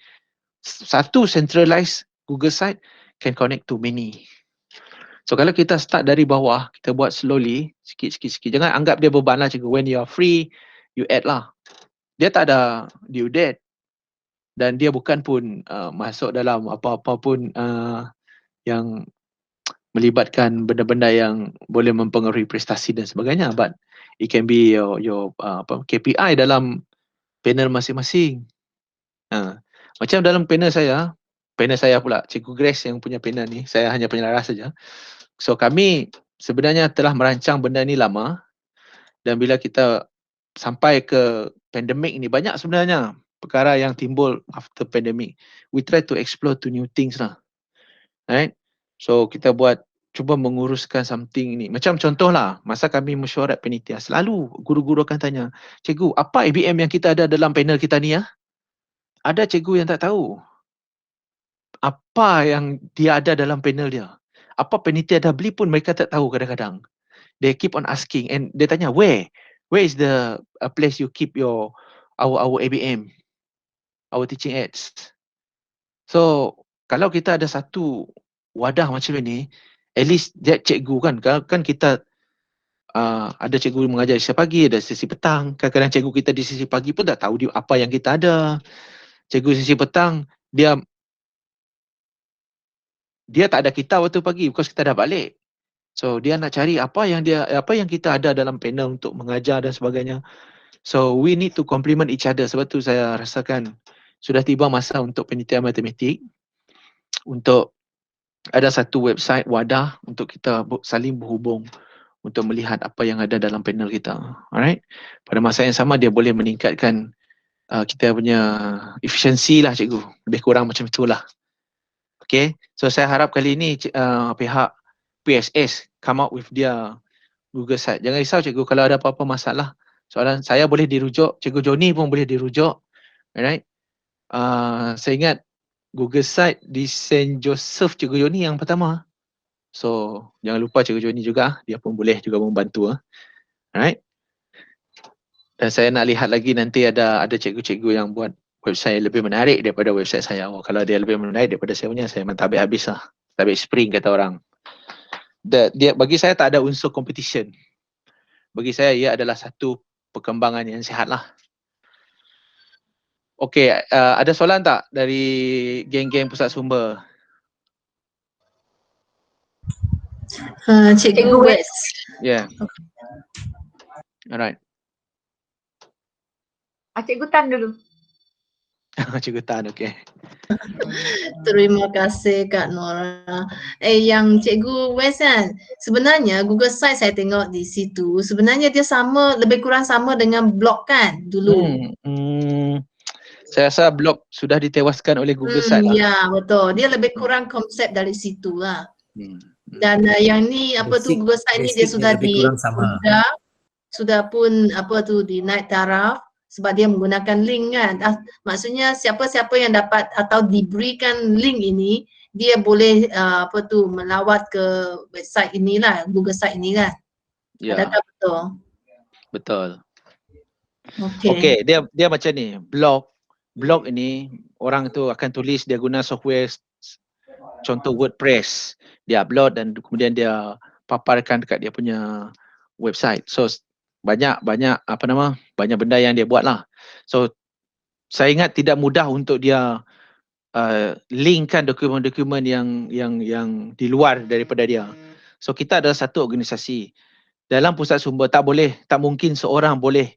satu centralized Google site can connect to many. So kalau kita start dari bawah, kita buat slowly, sikit. Jangan anggap dia beban lah cikgu. When you are free, you add lah. Dia tak ada due date. Dan dia bukan pun masuk dalam apa-apa pun yang melibatkan benda-benda yang boleh mempengaruhi prestasi dan sebagainya. But it can be your KPI dalam panel masing-masing. Macam dalam panel saya pula, Cikgu Grace yang punya panel ni, saya hanya penyelaras saja. So kami sebenarnya telah merancang benda ni lama, dan bila kita sampai ke pandemik ni, banyak sebenarnya perkara yang timbul after pandemic. We try to explore to new things lah, right? So kita cuba menguruskan something ni. Macam contoh lah, masa kami mesyuarat penitia, selalu guru-guru akan tanya, cikgu, apa ABM yang kita ada dalam panel kita ni? Ada cikgu yang tak tahu apa yang dia ada dalam panel dia. Apa penitia dah beli pun mereka tak tahu kadang-kadang. They keep on asking, and dia tanya, where is the place you keep our ABM, our teaching aids? So kalau kita ada satu wadah macam ini, at least that cikgu kan kita ada cikgu mengajar sesi pagi, ada sesi petang. Kadang-kadang cikgu kita di sesi pagi pun tak tahu apa yang kita ada. Cikgu sesi petang, dia tak ada kita waktu pagi because kita dah balik. So dia nak cari apa yang kita ada dalam panel untuk mengajar dan sebagainya. So we need to complement each other. Sebab tu saya rasakan sudah tiba masa untuk penitia matematik untuk ada satu website wadah untuk kita saling berhubung untuk melihat apa yang ada dalam panel kita. Alright. Pada masa yang sama dia boleh meningkatkan kita punya efisiensi lah cikgu. Lebih kurang macam itulah. Okay. So saya harap kali ini pihak PSS come up with dia Google Site. Jangan risau cikgu kalau ada apa-apa masalah. Soalan saya boleh dirujuk, Cikgu Joni pun boleh dirujuk. Alright. Saya ingat Google Site di St. Joseph Cikgu Joni yang pertama. So, jangan lupa Cikgu Joni juga, dia pun boleh juga membantu. Alright. Dan saya nak lihat lagi nanti ada cikgu-cikgu yang buat website lebih menarik daripada website saya. Oh, kalau dia lebih menarik daripada saya punya, saya memang tabik habis lah. Tabik spring kata orang. Dia bagi saya tak ada unsur competition. Bagi saya ia adalah satu perkembangan yang sihat lah. Okey, ada soalan tak dari geng-geng pusat sumber? Cikgu West. Yeah. Alright. Cikgu Tan dulu. Cikgu Tan, okey. Terima kasih Kak Nora. Yang Cikgu West kan, sebenarnya Google Sites saya tengok di situ, sebenarnya dia sama, lebih kurang sama dengan blog kan dulu. Saya rasa blog sudah ditewaskan oleh Google Site lah. Ya, betul. Dia lebih kurang konsep dari situ lah. Dan yang ni apa tu Google Site ni dia sudah sudah pun apa tu dinaik taraf sebab dia menggunakan link kan. Maksudnya siapa-siapa yang dapat atau diberikan link ini dia boleh apa tu melawat ke website inilah, Google Site ini kan. Ya. Adakah betul? Betul. Okey. Okey, dia macam ni. Blog ini orang tu akan tulis, dia guna software contoh WordPress. Dia upload dan kemudian dia paparkan dekat dia punya website. So banyak benda yang dia buat lah. So saya ingat tidak mudah untuk dia linkkan dokumen-dokumen yang di luar daripada dia. So kita adalah satu organisasi. Dalam pusat sumber tak mungkin seorang boleh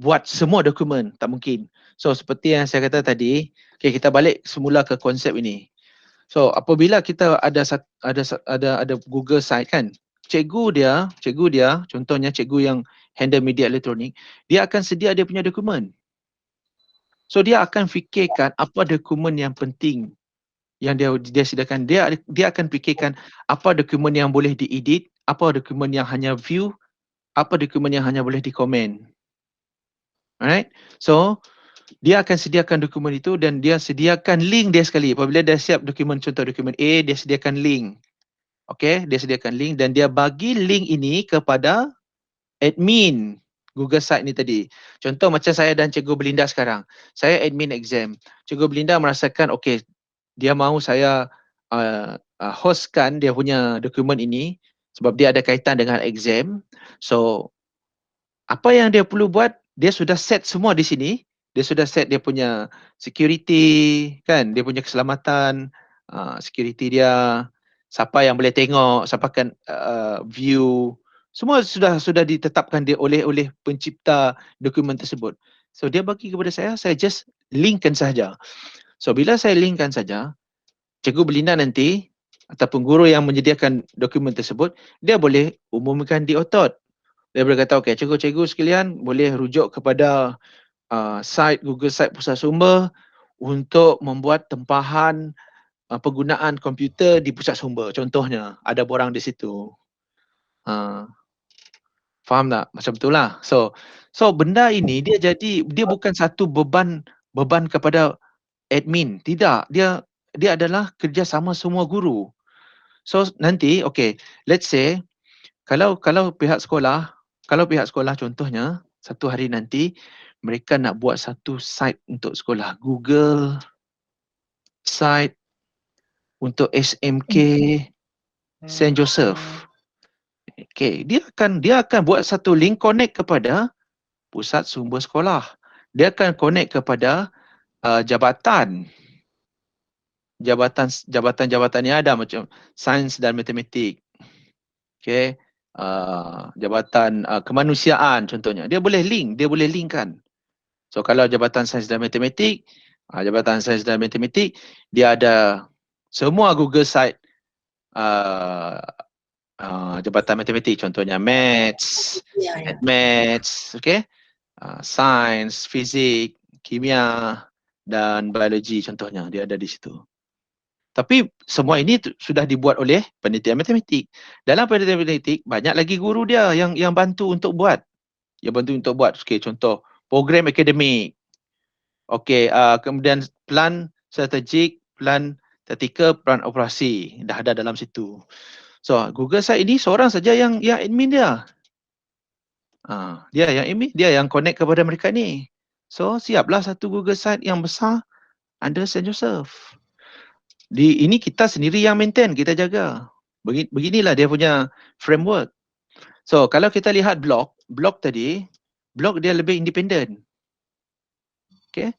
buat semua dokumen, tak mungkin. So seperti yang saya kata tadi, okay, kita balik semula ke konsep ini. So apabila kita ada Google Site kan, cikgu dia contohnya cikgu yang handle media elektronik, dia akan sedia dia punya dokumen. So dia akan fikirkan apa dokumen yang penting yang dia sediakan. Dia akan fikirkan apa dokumen yang boleh diedit, apa dokumen yang hanya view, apa dokumen yang hanya boleh dikomen. Alright. So dia akan sediakan dokumen itu dan dia sediakan link dia sekali. Apabila dia siap dokumen, contoh dokumen A, dia sediakan link. Okay, dia sediakan link dan dia bagi link ini kepada admin Google Site ni tadi. Contoh macam saya dan Cikgu Belinda sekarang. Saya admin exam. Cikgu Belinda merasakan okay, dia mahu saya hostkan dia punya dokumen ini sebab dia ada kaitan dengan exam. So apa yang dia perlu buat, dia sudah set semua di sini. Dia sudah set dia punya security kan, dia punya keselamatan, security dia, siapa yang boleh tengok, siapa akan view, semua sudah ditetapkan dia oleh pencipta dokumen tersebut. So dia bagi kepada saya just linkkan saja. So bila saya linkkan saja, Cikgu Belinda nanti ataupun guru yang menyediakan dokumen tersebut, dia boleh umumkan di otot. Dia boleh kata, okay, cikgu-cikgu sekalian boleh rujuk kepada site Google Site Pusat Sumber untuk membuat tempahan penggunaan komputer di pusat sumber. Contohnya, ada borang di situ. Faham tak? Macam itulah. So benda ini dia bukan satu beban kepada admin. Tidak. Dia adalah kerjasama semua guru. So nanti, okay, let's say kalau pihak sekolah contohnya satu hari nanti mereka nak buat satu site untuk sekolah, Google site untuk SMK St. Joseph. Okay, dia akan buat satu link connect kepada pusat sumber sekolah. Dia akan connect kepada jabatan yang ada macam sains dan matematik. Okay. Jabatan kemanusiaan contohnya. Dia boleh linkkan. So kalau jabatan sains dan matematik, dia ada semua Google Site jabatan matematik, contohnya maths, Ya. maths, okay? Sains, fizik, kimia dan biologi contohnya, dia ada di situ. Tapi semua ini sudah dibuat oleh panitia matematik. Dalam panitia matematik banyak lagi guru dia yang bantu untuk buat. Yang bantu untuk buat. Okay, contoh program akademik. Okay, kemudian plan strategik, plan taktikal, plan operasi. Dah ada dalam situ. So, Google Site ini seorang saja yang admin dia. Dia yang admin, dia yang connect kepada mereka ni. So, siaplah satu Google Site yang besar under St. Joseph. Ini kita sendiri yang maintain, kita jaga. Beginilah dia punya framework. So, kalau kita lihat blog tadi, blog dia lebih independen. Okay.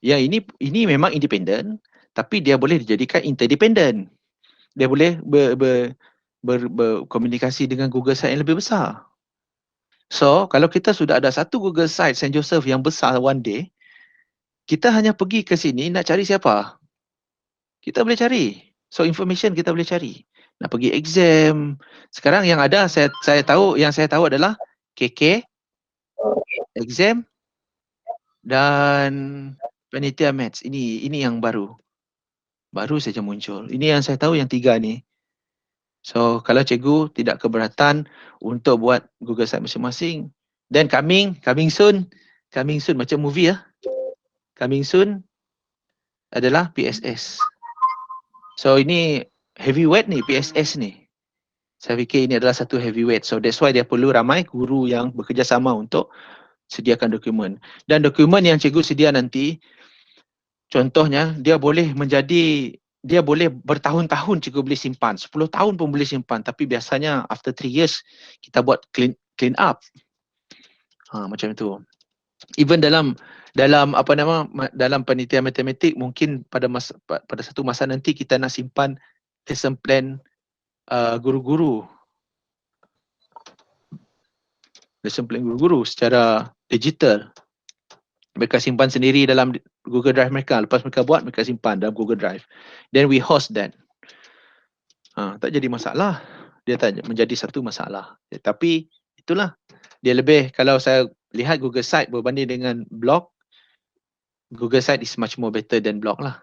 Yang ini memang independen, tapi dia boleh dijadikan interdependent. Dia boleh berkomunikasi dengan Google Site yang lebih besar. So, kalau kita sudah ada satu Google Site St. Joseph yang besar one day, kita hanya pergi ke sini nak cari siapa? Kita boleh cari. So, information kita boleh cari. Nak pergi exam. Sekarang yang ada saya tahu adalah KK, exam dan panitia maths. Ini yang baru. Baru saja muncul. Ini yang saya tahu yang 3 ni. So, kalau cikgu tidak keberatan untuk buat Google Site masing-masing, then coming soon macam movie ya. Coming soon adalah PSS. So, ini heavyweight ni, PSS ni. Saya fikir ini adalah satu heavyweight. So, that's why dia perlu ramai guru yang bekerjasama untuk sediakan dokumen. Dan dokumen yang cikgu sedia nanti, contohnya, dia boleh bertahun-tahun cikgu boleh simpan. 10 tahun pun boleh simpan. Tapi biasanya after 3 years, kita buat clean up. Macam itu. Even dalam panitia matematik, mungkin pada satu masa nanti kita nak simpan lesson plan guru-guru. Lesson plan guru-guru secara digital. Mereka simpan sendiri dalam Google Drive mereka. Lepas mereka buat, mereka simpan dalam Google Drive. Then we host that. Tak jadi masalah. Dia tak menjadi satu masalah. Tapi itulah. Dia lebih, kalau saya lihat Google Site berbanding dengan blog, Google Site is much more better than blog lah.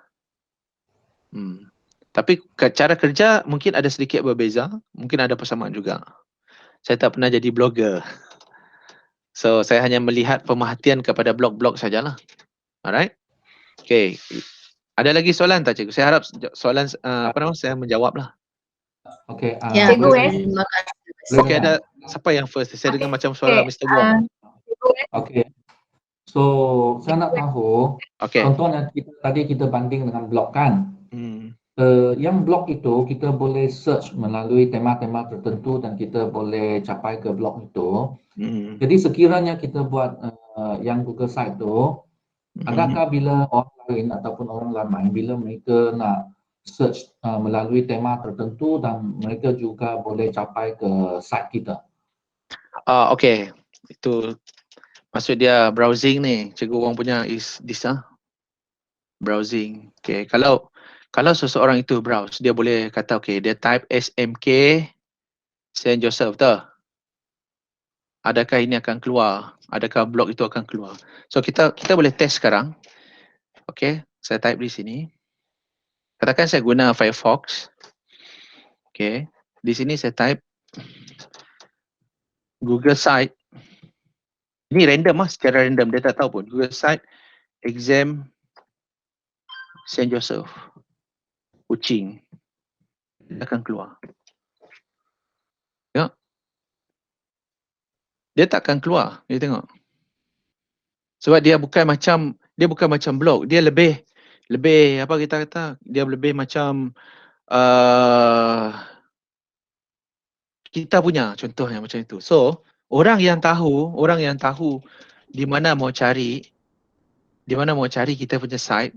Tapi cara kerja mungkin ada sedikit berbeza. Mungkin ada persamaan juga. Saya tak pernah jadi blogger. So, saya hanya melihat pemerhatian kepada blog-blog sajalah. Alright? Okay. Ada lagi soalan tak cikgu? Saya harap soalan saya menjawab lah. Okay. Ya, Cikgu, terima kasih. Okay, ada siapa yang first? Saya dengar macam suara Mr. Wong. Okay. So, saya nak tahu, contohnya tadi kita banding dengan blog kan? Yang blog itu kita boleh search melalui tema-tema tertentu dan kita boleh capai ke blog itu. Jadi sekiranya kita buat yang Google Site itu, adakah bila orang lain ataupun orang ramai, bila mereka nak search melalui tema tertentu dan mereka juga boleh capai ke site kita? Okay. Itu maksud dia browsing ni. Cikgu Wong punya is this browsing. Okay. Kalau seseorang itu browse, dia boleh kata dia type SMK St. Joseph tu. Adakah ini akan keluar? Adakah blog itu akan keluar? So kita boleh test sekarang. Okay, saya type di sini. Katakan saya guna Firefox. Okay, di sini saya type Google Site. Ini random secara random, dia tak tahu pun. Google Site exam St. Joseph. Kuching. Dia akan keluar. Ya. Dia tak akan keluar. Dia tengok. Sebab dia bukan macam blog. Dia lebih apa kita kata? Dia lebih macam kita punya contohnya macam itu. So, orang yang tahu di mana mau cari kita punya site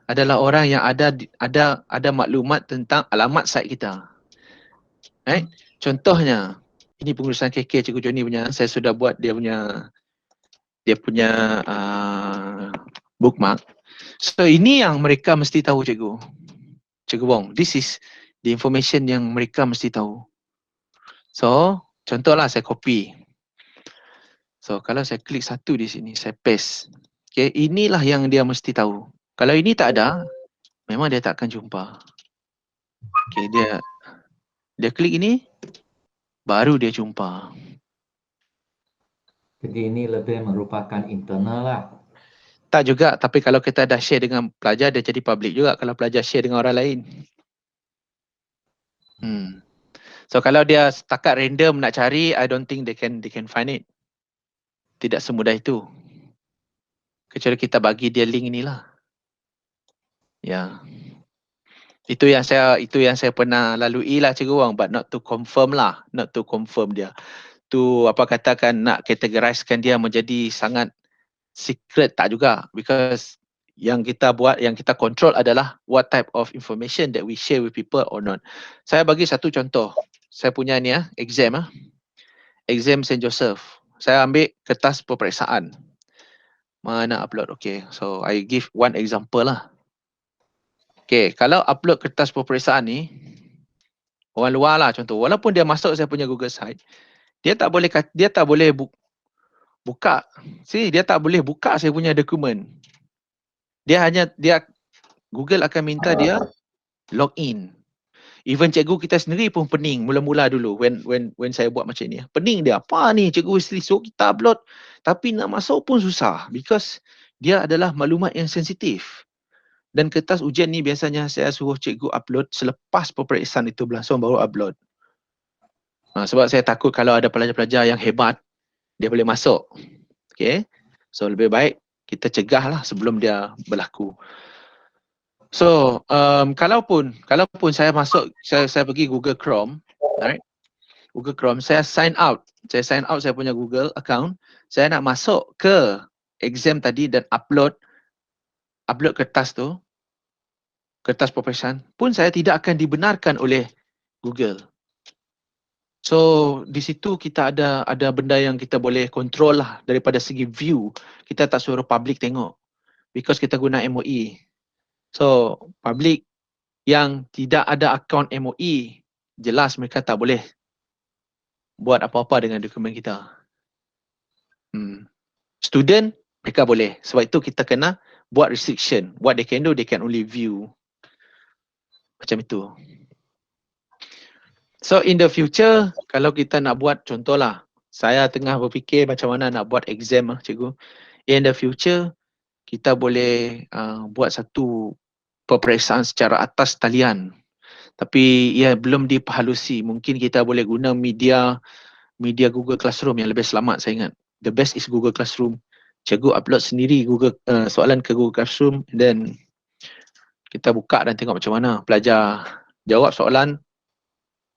adalah orang yang ada maklumat tentang alamat site kita. Right? Contohnya, ini pengurusan KK Cikgu Johnny punya, saya sudah buat dia punya bookmark. So, ini yang mereka mesti tahu Cikgu Wong. This is the information yang mereka mesti tahu. So, contohlah saya copy. So, kalau saya klik satu di sini, saya paste. Okay, inilah yang dia mesti tahu. Kalau ini tak ada, memang dia tak akan jumpa. Okay, dia klik ini, baru dia jumpa. Jadi ini lebih merupakan internal lah. Tak juga, tapi kalau kita dah share dengan pelajar, dia jadi public juga kalau pelajar share dengan orang lain. So kalau dia setakat random nak cari, I don't think they can find it. Tidak semudah itu. Kecuali kita bagi dia link inilah. Ya. Itu yang saya pernah lalui lah Cikgu Wong, but not to confirm lah, not to confirm dia. Tu apa katakan nak categorizekan dia menjadi sangat secret tak juga, because yang kita buat, yang kita control adalah what type of information that we share with people or not. Saya bagi satu contoh. Saya punya ni exam exam St. Joseph. Saya ambil kertas peperiksaan. Mana upload? Okay, so I give one example lah. Okay, kalau upload kertas peperiksaan ni, orang luar lah contoh, walaupun dia masuk saya punya Google site, dia tak boleh buka. See, dia tak boleh buka saya punya dokumen. Google akan minta dia login. Even cikgu kita sendiri pun pening mula-mula dulu when saya buat macam ni. Pening dia. Apa ni Cikgu Wesley? So kita upload tapi nak masuk pun susah because dia adalah maklumat yang sensitif. Dan kertas ujian ni biasanya saya suruh cikgu upload selepas peperiksaan itu berlangsung baru upload. Sebab saya takut kalau ada pelajar-pelajar yang hebat, dia boleh masuk. Okay. So lebih baik kita cegahlah sebelum dia berlaku. So, kalaupun saya masuk, saya pergi Google Chrome, right? Google Chrome, saya sign out saya punya Google account, saya nak masuk ke exam tadi dan upload kertas tu, kertas peperiksaan, pun saya tidak akan dibenarkan oleh Google. So, di situ kita ada benda yang kita boleh control lah daripada segi view. Kita tak suruh public tengok because kita guna MOE. So, public yang tidak ada akaun MOE, jelas mereka tak boleh buat apa-apa dengan dokumen kita. Student, mereka boleh. Sebab itu kita kena buat restriction. What they can do, they can only view. Macam itu. So, in the future, kalau kita nak buat, contohlah, saya tengah berfikir macam mana nak buat exam, cikgu. In the future, kita boleh buat satu peperiksaan secara atas talian. Tapi ia belum diperhalusi. Mungkin kita boleh guna media Google Classroom yang lebih selamat, saya ingat. The best is Google Classroom. Cikgu upload sendiri soalan ke Google Classroom, then kita buka dan tengok macam mana pelajar jawab soalan.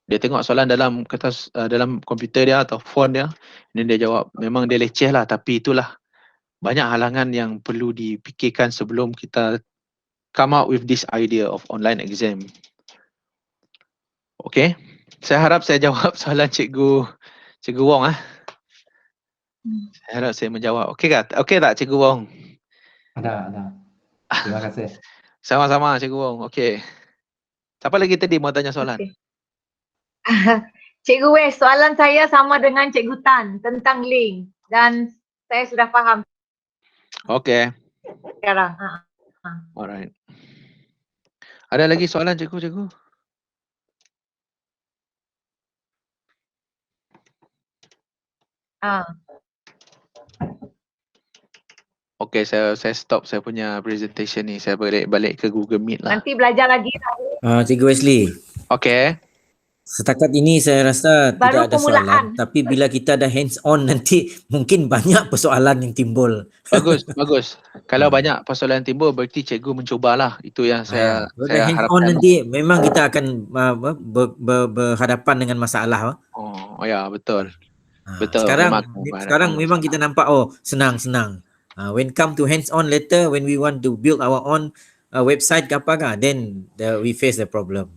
Dia tengok soalan dalam kertas, dalam komputer dia atau phone dia, dan dia jawab. Memang dia leceh lah, tapi itulah banyak halangan yang perlu dipikirkan sebelum kita come out with this idea of online exam. Okay, saya harap saya jawab soalan Cikgu Wong. Saya harap saya menjawab. Okay tak Cikgu Wong? Ada. Terima kasih. Sama-sama Cikgu Wong. Okay. Siapa lagi tadi mau tanya soalan? Okay. Cikgu Wes, soalan saya sama dengan Cikgu Tan tentang link dan saya sudah faham. Okay. Sekarang. Alright. Ada lagi soalan cikgu? Okay, saya stop saya punya presentation ni. Saya balik ke Google Meet lah. Nanti belajar lagi. Cikgu Wesley. Okay. Setakat ini saya rasa Baru tidak ada soalan. Tapi bila kita ada hands on nanti mungkin banyak persoalan yang timbul. Bagus. Kalau banyak persoalan timbul berarti cikgu mencubalah. Itu yang saya hands harapkan. on nanti memang kita akan berhadapan dengan masalah. Oh ya, betul. Betul. Sekarang memang kita nampak senang. When come to hands on later, when we want to build our own website ke apa then we face the problem.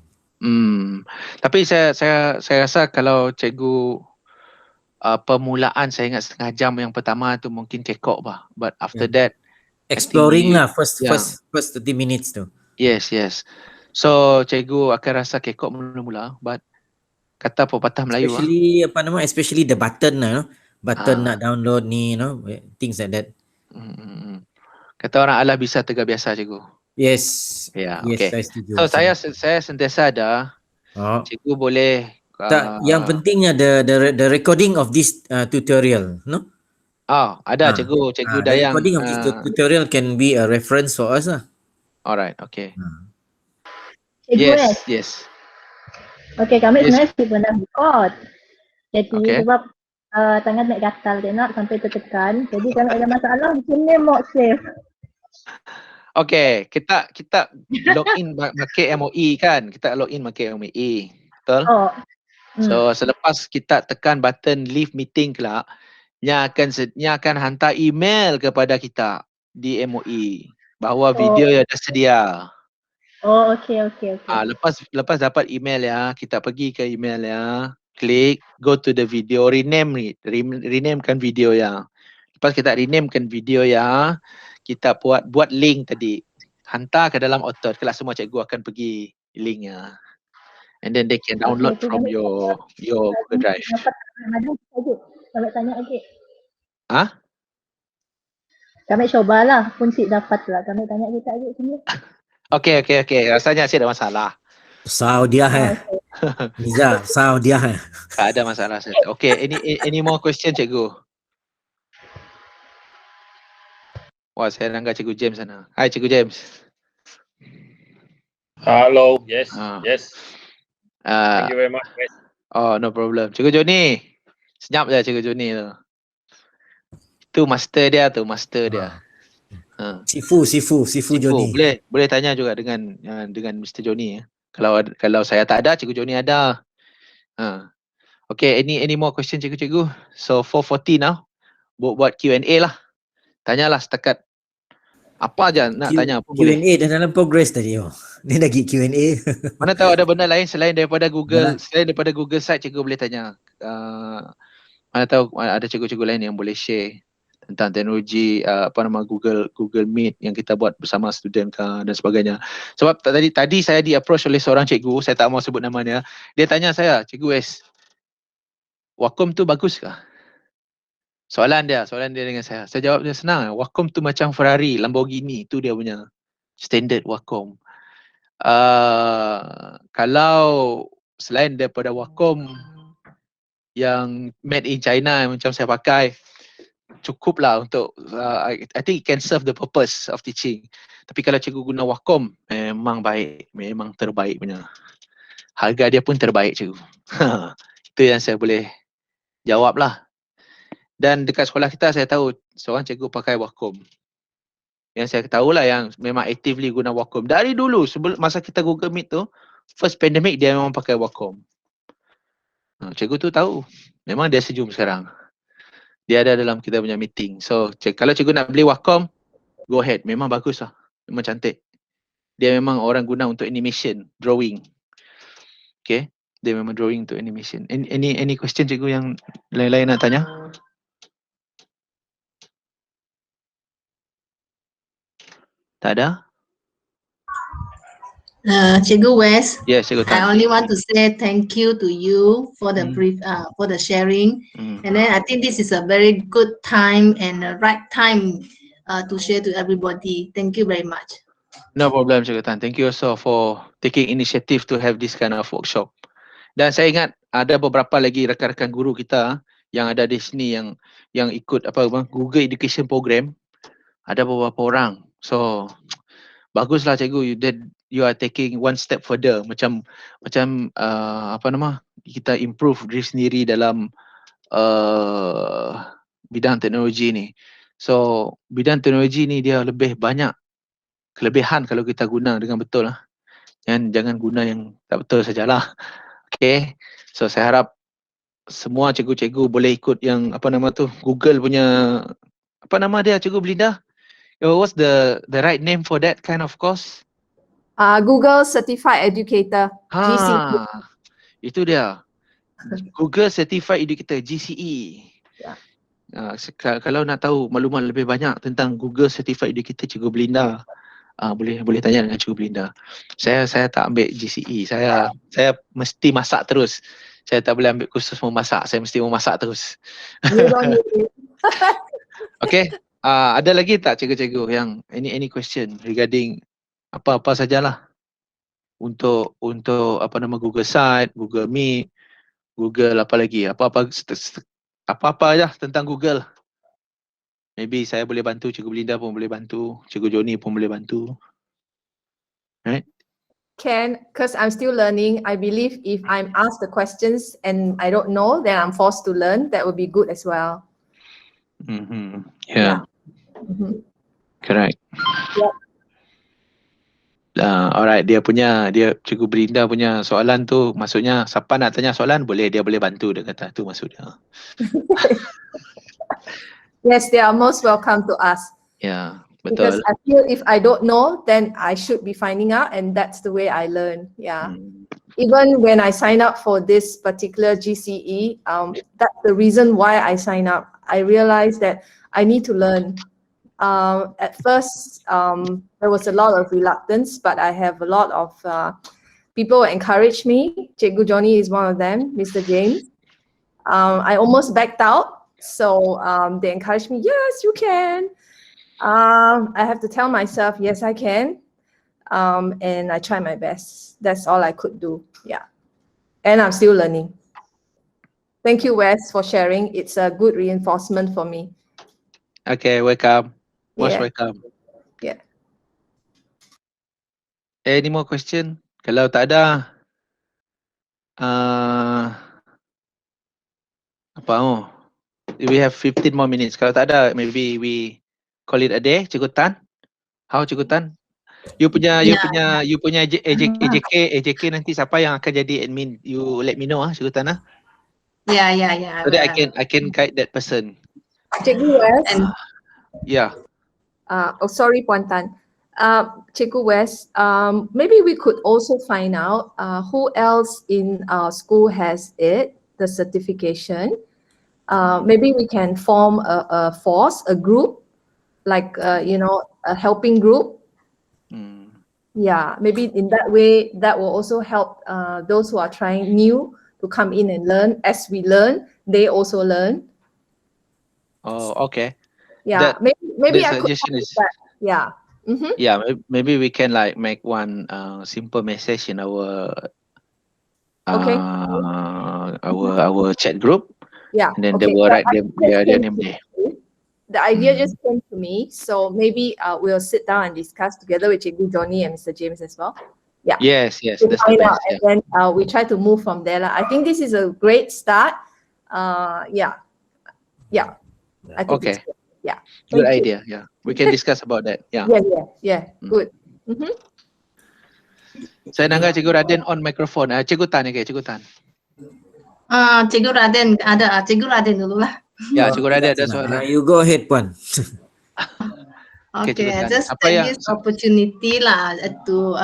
Tapi saya rasa kalau cikgu permulaan saya ingat setengah jam yang pertama tu mungkin cekok bah. But after that exploring lah first 30 minutes tu. Yes. So cikgu akan rasa kekok mula-mula, but kata pepatah Melayu. Especially apa nama? Especially the button lah, button nak download ni, things like that. Kata orang Allah bisa tegak biasa, cikgu. Yes. Ya, Yes, okay. saya setuju. So saya sentiasa ada. Cikgu boleh. Tak, yang pentingnya the recording of this tutorial, no? Ada cikgu The Dayang. recording of this tutorial can be a reference for us lah. Alright, okay. Cikgu, Yes. Okay, kami sebenarnya pernah record. Jadi sebab tangan nak gatal tengok sampai tertekan. Jadi kalau ada masalah mungkin ni mau save. Okay, kita login pakai MOE kan? Kita login pakai MOE. Betul? So selepas kita tekan button leave meeting kelak, nya akan hantar email kepada kita di MOE bahawa video yang dah sedia. Okay. Lepas dapat email ya, kita pergi ke email ya, klik go to the video, renamekan video ya. Lepas kita renamekan video ya, kita buat link tadi, hantar ke dalam author. Kelak semua cikgu akan pergi linknya. And then they can download from your Google Drive. Kami tanya lagi. Kami cobalah pun Cik dapat lah. Kami tanya kita lagi sini. Okay. Rasanya Cik ada masalah. Sao dia Niza, sao dia Tak ada masalah. Okay, any more question cikgu? Wah, saya langgar Cikgu James sana. Hai Cikgu James. Hello, yes. Thank you very much, guys. No problem. Cikgu Joni. Senyap je Cikgu Joni tu. Itu master dia. Sifu Joni. Boleh tanya juga dengan Mr. Joni ya. Kalau saya tak ada, Cikgu Joni ada. Okay, any more question cikgu? So 4:40 now. Buat Q&A lah. Tanyalah setakat apa aja nak tanya pun boleh. Q&A dah dalam progress tadi. Ni lagi Q&A. Mana tahu ada benda lain selain daripada Google, site cikgu boleh tanya. Mana tahu ada cikgu-cikgu lain yang boleh share tentang teknologi Google Meet yang kita buat bersama student dan sebagainya. Sebab tadi saya di-approach oleh seorang cikgu, saya tak mau sebut namanya. Dia tanya saya, Cikgu Wes, Wacom tu bagus kah? Soalan dia dengan saya. Saya jawab dia senang. Wacom tu macam Ferrari, Lamborghini, tu dia punya standard Wacom. Kalau selain daripada Wacom yang made in China macam saya pakai, cukuplah untuk I think it can serve the purpose of teaching. Tapi kalau cikgu guna Wacom, memang baik, memang terbaik punya. Harga dia pun terbaik cikgu. Itu yang saya boleh jawab lah. Dan dekat sekolah kita saya tahu seorang cikgu pakai Wacom. Yang saya tahu lah yang memang actively guna Wacom. Dari dulu sebelum masa kita Google Meet tu, first pandemic dia memang pakai Wacom. Cikgu tu tahu. Memang dia senyum sekarang. Dia ada dalam kita punya meeting. So kalau cikgu nak beli Wacom, go ahead. Memang bagus lah. Memang cantik. Dia memang orang guna untuk animation, drawing. Okay. Dia memang drawing untuk animation. Any question cikgu yang lain-lain nak tanya? Tak ada? Cikgu Wes. Yes, Cikgu Tan. I only want to say thank you to you for the brief, for the sharing. And then I think this is a very good time and the right time to share to everybody. Thank you very much. No problem, Cikgu Tan. Thank you also for taking initiative to have this kind of workshop. Dan saya ingat ada beberapa lagi rakan-rakan guru kita yang ada di sini yang ikut Google Education Program. Ada beberapa orang. So baguslah cikgu, you are taking one step further, macam kita improve diri sendiri dalam bidang teknologi ni. So bidang teknologi ni dia lebih banyak kelebihan kalau kita guna dengan betul lah. Jangan guna yang tak betul sajalah. Okay, so saya harap semua cikgu-cikgu boleh ikut yang Google punya Cikgu Belinda? What's the right name for that kind of course? Google Certified Educator, GCE. Itu dia. Google Certified Educator, GCE. Kalau nak tahu maklumat lebih banyak tentang Google Certified Educator, Cikgu Belinda, boleh tanya dengan Cikgu Belinda. Saya tak ambil GCE. Saya mesti masak terus. Saya tak boleh ambil kursus memasak, saya mesti memasak terus. You don't need it. Okay, ada lagi tak cikgu-cikgu yang any question regarding apa-apa sajalah untuk apa nama Google Site, Google Meet, Google apa lagi, apa-apa aja tentang Google. Maybe saya boleh bantu, Cikgu Belinda pun boleh bantu, Cikgu Joni pun boleh bantu. Right? Can, because I'm still learning, I believe if I'm asked the questions and I don't know, then I'm forced to learn. That would be good as well. Yeah. Correct. Yep. Alright, dia Cikgu Belinda punya soalan tu, maksudnya siapa nak tanya soalan, dia boleh bantu, dia kata tu maksudnya. Yes, they are most welcome to ask. Yeah, Because betul. I feel if I don't know, then I should be finding out, and that's the way I learn. Yeah. Even when I sign up for this particular GCE, that's the reason why I sign up. I realized that I need to learn. At first, there was a lot of reluctance, but I have a lot of people encourage me. Cikgu Joni is one of them, Mr. James. I almost backed out. So they encouraged me, yes, you can. I have to tell myself, yes, I can. And I try my best. That's all I could do. Yeah. And I'm still learning. Thank you, Wes, for sharing. It's a good reinforcement for me. Okay, welcome. Most welcome. Yeah. Any more question? Kalau tak ada, we have 15 more minutes. Kalau tak ada, maybe we call it a day. Cikgu Tan, how Cikgu Tan? You punya AJK nanti siapa yang akan jadi admin? You let me know, Cikgu Tan. Yeah. So that I can guide that person. Cikgu Wes. Yeah. Sorry, Puan Tan. Cikgu Wes, maybe we could also find out who else in our school has it, the certification. Maybe we can form a force, a group, like, a helping group. Yeah, maybe in that way, that will also help those who are trying new to come in and learn. As we learn, they also learn. Oh, okay. Yeah, maybe I could suggestion is that. Yeah. Yeah, maybe we can like make one simple message in our our chat group. Yeah. And then they will write their name there. The idea just came to me, so maybe we'll sit down and discuss together with Cikgu Joni and Mr. James as well. Yeah. Yes, that's the best. And then we try to move from there. I think this is a great start. Yeah. I think Okay. it's good. Yeah. Good idea. Yeah, we can discuss about that. Yeah. Yeah. Good. Saya nak Cikgu Raden on microphone. Cikgu Tan ni, Cikgu Tan. Cikgu Raden ada, Cikgu Raden dulu lah. Ya, Cikgu Raden ada soalan. You go ahead, Puan. Okay, just take this opportunity lah to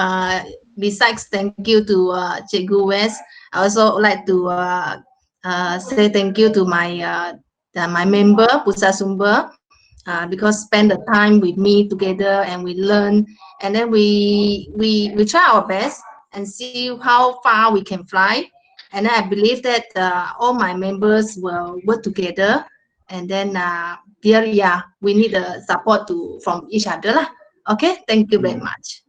besides thank you to Cikgu Wes, I also like to say thank you to my member Pusat Sumber, because spend the time with me together and we learn, and then we try our best and see how far we can fly. And then I believe that all my members will work together, and then we need the support from each other lah. Okay, thank you very much.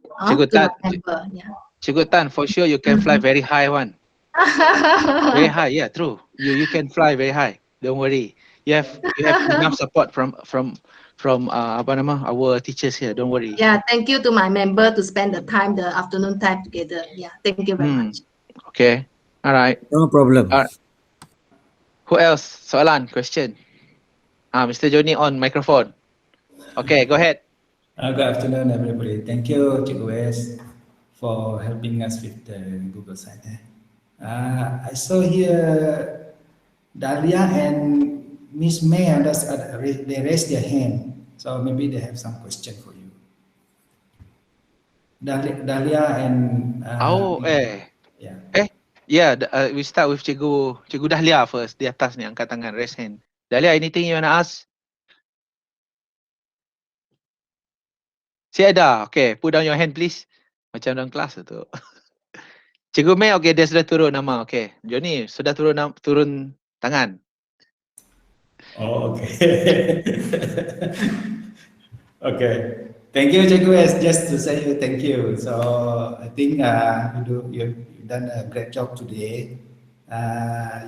Cikgu Tan, for sure you can fly very high one. Very high, yeah, true. You can fly very high. Don't worry. You have enough support from our teachers here. Don't worry. Yeah, thank you to my member to spend the afternoon time together. Yeah, thank you very much. Okay. All right. No problem. Who else? Soalan, question. Mr. Joni on microphone. Okay, go ahead. Good afternoon, everybody. Thank you, Cikgu Wes, for helping us with the Google site. I saw here Dahlia and Miss May, they raised their hand, so maybe they have some question for you. Dahlia and we start with Cikgu Dahlia first. Di atas ni, angkat tangan, raise hand. Dahlia, anything you want to ask? Si ada. Okay, put down your hand please. Macam dalam kelas tu. Cikgu Mei, okey, dia sudah turun nama. Okey. Johnny, sudah turun tangan. Oh, okay. Okay. Thank you, Cikgu S. Just to say you thank you. So I think you've done a great job today.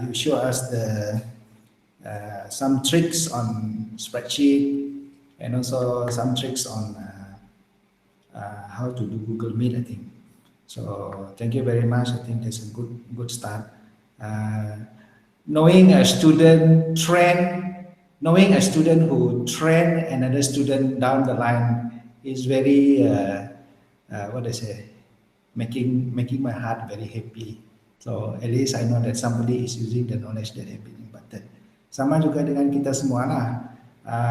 You show us some tricks on spreadsheet and also some tricks on how to do Google Meet, I think. So thank you very much. I think that's a good start. Knowing a student who train another student down the line is very what I say, making my heart very happy. So at least I know that somebody is using the knowledge that have been imparted. Sama juga dengan kita semua lah.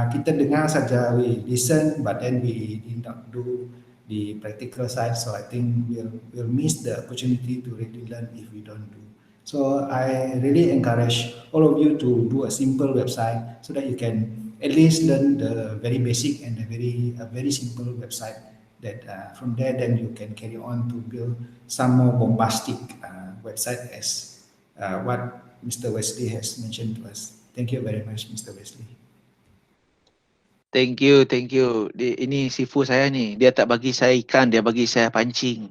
Kita dengar saja, we listen, but then we did not do the practical side. So I think we'll miss the opportunity to really learn if we don't do. So I really encourage all of you to do a simple website so that you can at least learn the very basic and a very simple website. That from there then you can carry on to build some more bombastic website as what Mr. Wesley has mentioned to us. Thank you very much, Mr. Wesley. Thank you. Ini sifu saya ni. Dia tak bagi saya ikan, dia bagi saya pancing.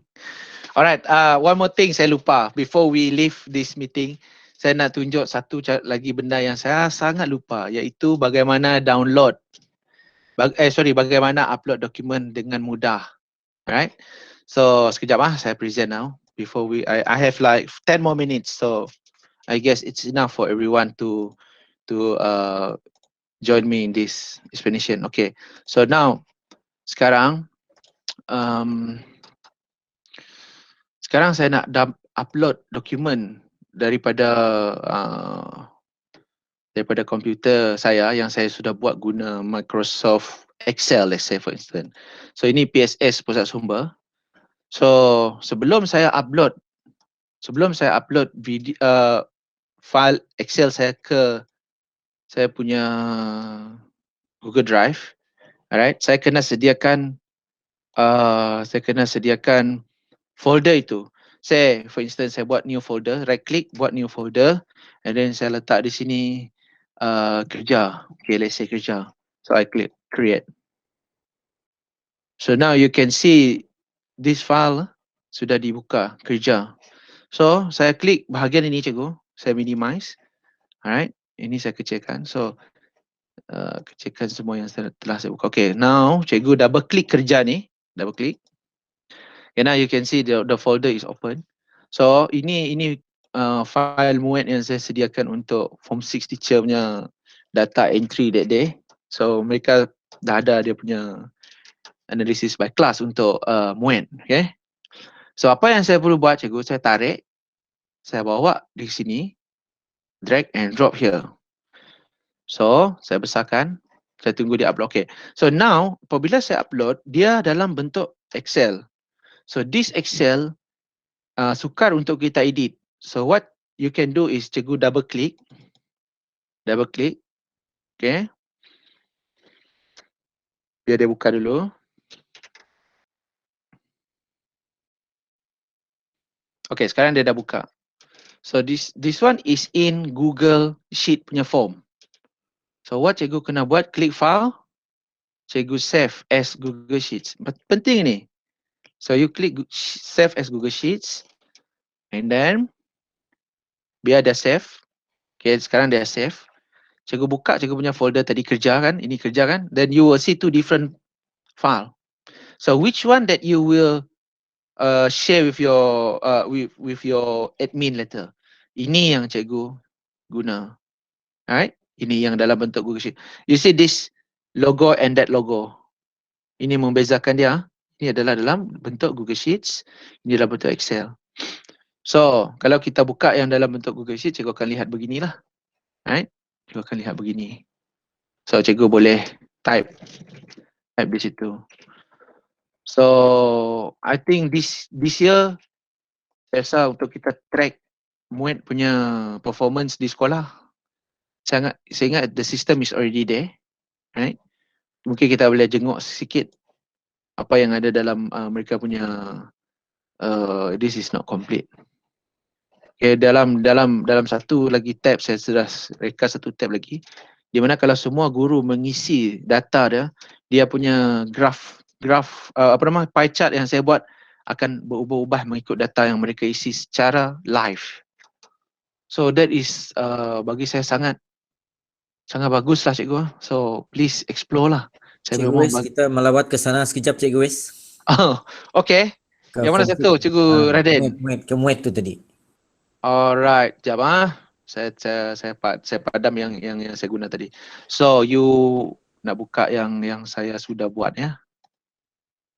Alright, one more thing saya lupa. Before we leave this meeting, saya nak tunjuk satu lagi benda yang saya sangat lupa, iaitu bagaimana download. Bagaimana upload dokumen dengan mudah. Alright. So, sekejap saya present now. Before I have like 10 more minutes. So, I guess it's enough for everyone to join me in this explanation. Okay. So now, sekarang saya nak upload dokumen daripada komputer saya yang saya sudah buat guna Microsoft Excel, let's say for instance. So ini PSS pusat sumber. So sebelum saya upload video, file Excel saya ke saya punya Google Drive, alright, saya kena sediakan folder itu. Say for instance saya buat new folder, right click, buat new folder, and then saya letak di sini kerja. Okay, let's say kerja. So I click create. So now you can see this file sudah dibuka, kerja. So saya klik bahagian ini cikgu, saya minimize. Alright, ini saya kecilkan. So kecilkan semua yang telah saya buka. Okay, now cikgu double klik kerja ni, double klik. And now you can see the folder is open. So ini file muat yang saya sediakan untuk Form 6 teacher punya data entry that day. So mereka dah ada dia punya analysis by class untuk muat. Okay. So apa yang saya perlu buat cikgu, saya tarik, saya bawa di sini, drag and drop here. So saya besarkan, saya tunggu dia upload. Okay. So now apabila saya upload, dia dalam bentuk Excel. So this Excel sukar untuk kita edit. So what you can do is cikgu double click. Okay. Biar dia buka dulu. Okay, sekarang dia dah buka. So this one is in Google Sheet punya form. So what cikgu kena buat, klik file, cikgu save as Google Sheets. Penting ni. So you click save as Google Sheets, and then biar dia save. Okay, sekarang dia save. Cikgu buka cikgu punya folder tadi kerja kan, ini kerja kan. Then you will see two different file. So which one that you will share with your admin later? Ini yang cikgu guna. Alright, ini yang dalam bentuk Google Sheet. You see this logo and that logo. Ini membezakan dia. Ini adalah dalam bentuk Google Sheets, ini dalam bentuk Excel. So, kalau kita buka yang dalam bentuk Google Sheets, cikgu akan lihat beginilah. Alright, cikgu akan lihat begini. So, cikgu boleh type di situ. So, I think this year, saya rasa untuk kita track muat punya performance di sekolah, saya ingat the system is already there. Right? Mungkin kita boleh jenguk sikit apa yang ada dalam mereka punya this is not complete. Okay, dalam satu lagi tab saya sudah reka satu tab lagi, di mana kalau semua guru mengisi data dia punya graf pie chart yang saya buat akan berubah-ubah mengikut data yang mereka isi secara live. So that is bagi saya sangat bagus lah cikgu. So please explore lah. Cikgu Wes, kita melawat ke sana sekejap Cikgu Wes. Oh, okay. Yang mana satu Cikgu Raden? Muet tu tadi. Alright, sekejap saya padam yang saya guna tadi. So you nak buka yang saya sudah buat ya.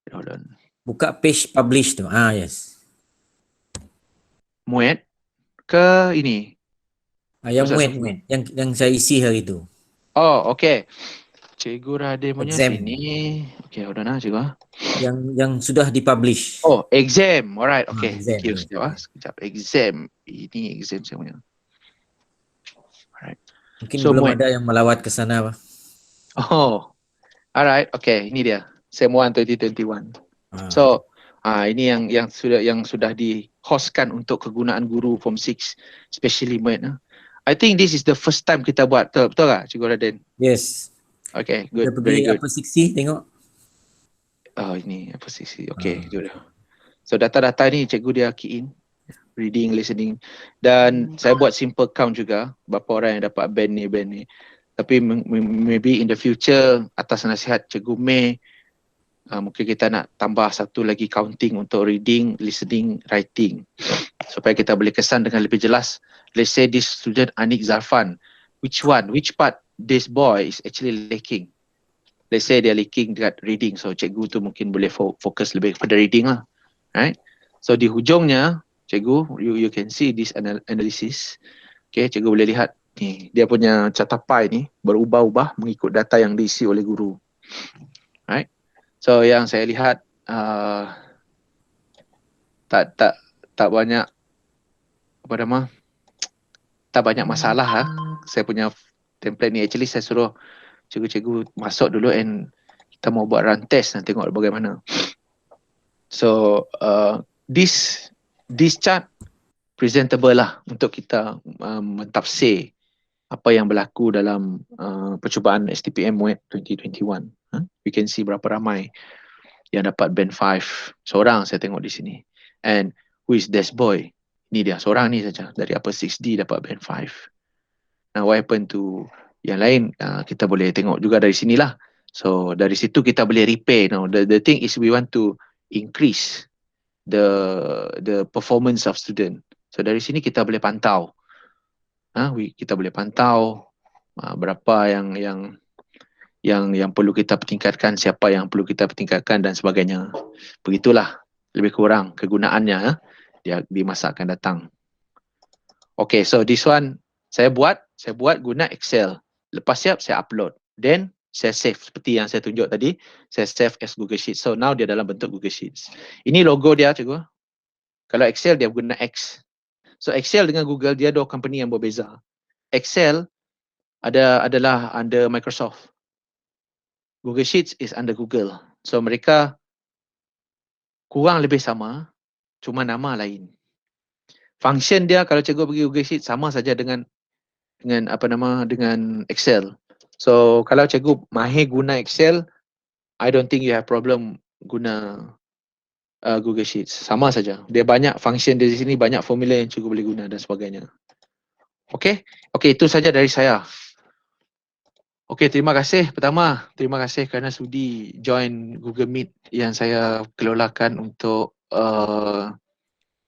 Hold on. Buka page publish tu. Yes. Muet ke ini? Yang muet. Yang saya isi hari tu. Oh, okay. Cikgu Raden punya sini. Okay, hold on cikgu. Yang sudah dipublish. Oh, exam. Alright, okay. Thank you. Sekejap. Exam. Ini exam saya punya. Alright. Mungkin belum ada yang melawat ke sana apa? Oh. Alright, okay. Ini dia. SEM 1 2021. So, ini yang sudah di-hostkan untuk kegunaan guru Form 6, especially Muet. I think this is the first time kita buat. Betul tak, Cikgu Raden? Yes. Okay, good. Very good. Apa 6 tengok? Oh, ini apa 6. Okay, good. So, data-data ni cikgu dia key in. Reading, listening. Dan saya buat simple count juga. Berapa orang yang dapat band ni. Tapi maybe in the future, atas nasihat Cikgu May, mungkin kita nak tambah satu lagi counting untuk reading, listening, writing. Supaya kita boleh kesan dengan lebih jelas. Let's say this student Anik Zarfan. Which part this boy is actually lacking? Let's say dia lacking dekat reading. So cikgu tu mungkin boleh fokus lebih pada reading lah. Right? So di hujungnya, cikgu, you can see this analysis. Okay, cikgu boleh lihat ni. Dia punya catapai ni berubah-ubah mengikut data yang diisi oleh guru. Right? So yang saya lihat tak banyak tak banyak masalah lah. Saya punya template ni actually saya suruh cikgu-cikgu masuk dulu and kita mau buat run test dan tengok bagaimana. So this chart presentable lah untuk kita mentafsir apa yang berlaku dalam percubaan STPM Muet 2021. We can see berapa ramai yang dapat band 5. Seorang saya tengok di sini. And who is this boy? Ni dia, seorang ni saja dari upper 6D dapat band 5. Now what happened to yang lain, kita boleh tengok juga dari sinilah. So dari situ kita boleh repair. Now the thing is we want to increase the performance of student. So dari sini kita boleh pantau. Kita boleh pantau berapa yang perlu kita tingkatkan, siapa yang perlu kita tingkatkan dan sebagainya. Begitulah lebih kurang kegunaannya di masa akan datang. Okay, so this one saya buat guna Excel. Lepas siap saya upload. Then saya save seperti yang saya tunjuk tadi. Saya save as Google Sheets. So now dia dalam bentuk Google Sheets. Ini logo dia cikgu. Kalau Excel dia guna X. So Excel dengan Google dia dua company yang berbeza. Excel adalah under Microsoft. Google Sheets is under Google. So mereka kurang lebih sama, cuma nama lain. Function dia kalau cikgu pergi Google Sheets sama saja dengan Excel. So kalau cikgu mahir guna Excel, I don't think you have problem guna Google Sheets. Sama saja. Dia banyak function di sini, banyak formula yang cikgu boleh guna dan sebagainya. Okay, itu saja dari saya. Okay, terima kasih. Pertama, terima kasih kerana sudi join Google Meet yang saya kelolakan untuk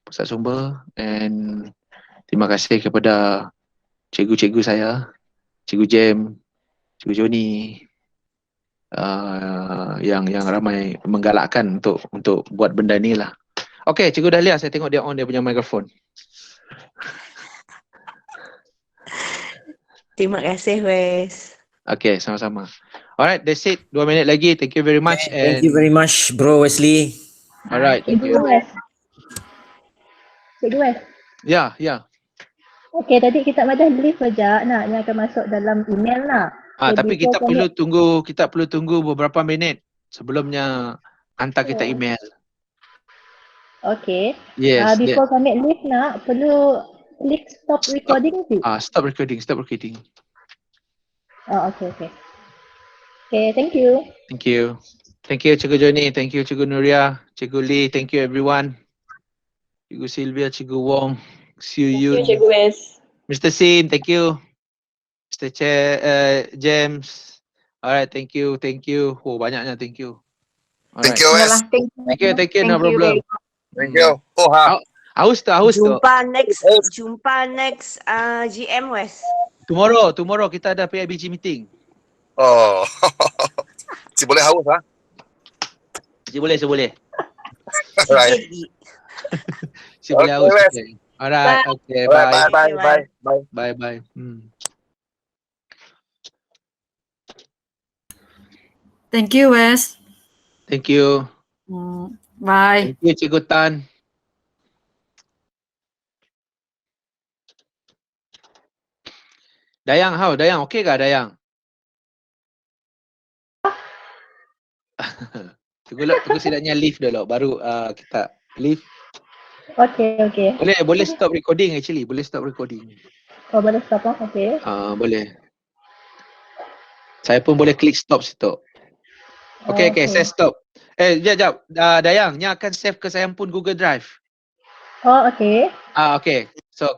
pusat sumber, and terima kasih kepada cikgu-cikgu saya, Cikgu Jem, Cikgu Joni, yang ramai menggalakkan untuk buat benda ni lah. Okay, Cikgu Dahlia, saya tengok dia on dia punya mikrofon. Terima kasih, Wes. Okay, sama-sama. Alright, that's it. 2 minit lagi. Thank you very much. Thank you very much, Bro Wesley. Alright, thank you. Cikgu Wes. Ya. Okay, tadi kita macam beli saja nak yang akan masuk dalam email nak. Tapi kita perlu tunggu beberapa minit sebelumnya hantar kita email. Okay. Yes. Before commit list nak perlu Klik stop recording sih. Stop recording, stop recording. Oh, okay. Okay, thank you. Thank you. Thank you, Cikgu Johnny. Thank you, Cikgu Nuria. Cikgu Lee. Thank you, everyone. Cikgu Sylvia, Cikgu Wong. See you. Thank you, Cikgu Wes. Mr. Sin, thank you. Mr. James. Alright, thank you. Oh, banyaknya, thank you. Thank you, Wes. Thank you, no problem. Thank you. Oh, ha. Haus tu. Jumpa next GM Wes. Tomorrow kita ada PIBG meeting. Oh. Si boleh haus, ha? Si boleh. Alright. Si boleh haus. Okay. Alright, okay, bye. Bye. Thank you, Wes. Thank you. Bye. Thank you, Cikgu Tan. Dayang, how? Dayang, okay kah Dayang? Tunggu setidaknya leave dulu, baru kita leave. Okay. Boleh stop recording actually, boleh stop recording. Oh, boleh stop lah, okay. Boleh. Saya pun boleh klik stop situ. Okay, saya stop. Jap. Dayang, nya akan save ke saya pun Google Drive. Oh, okay. Okay. So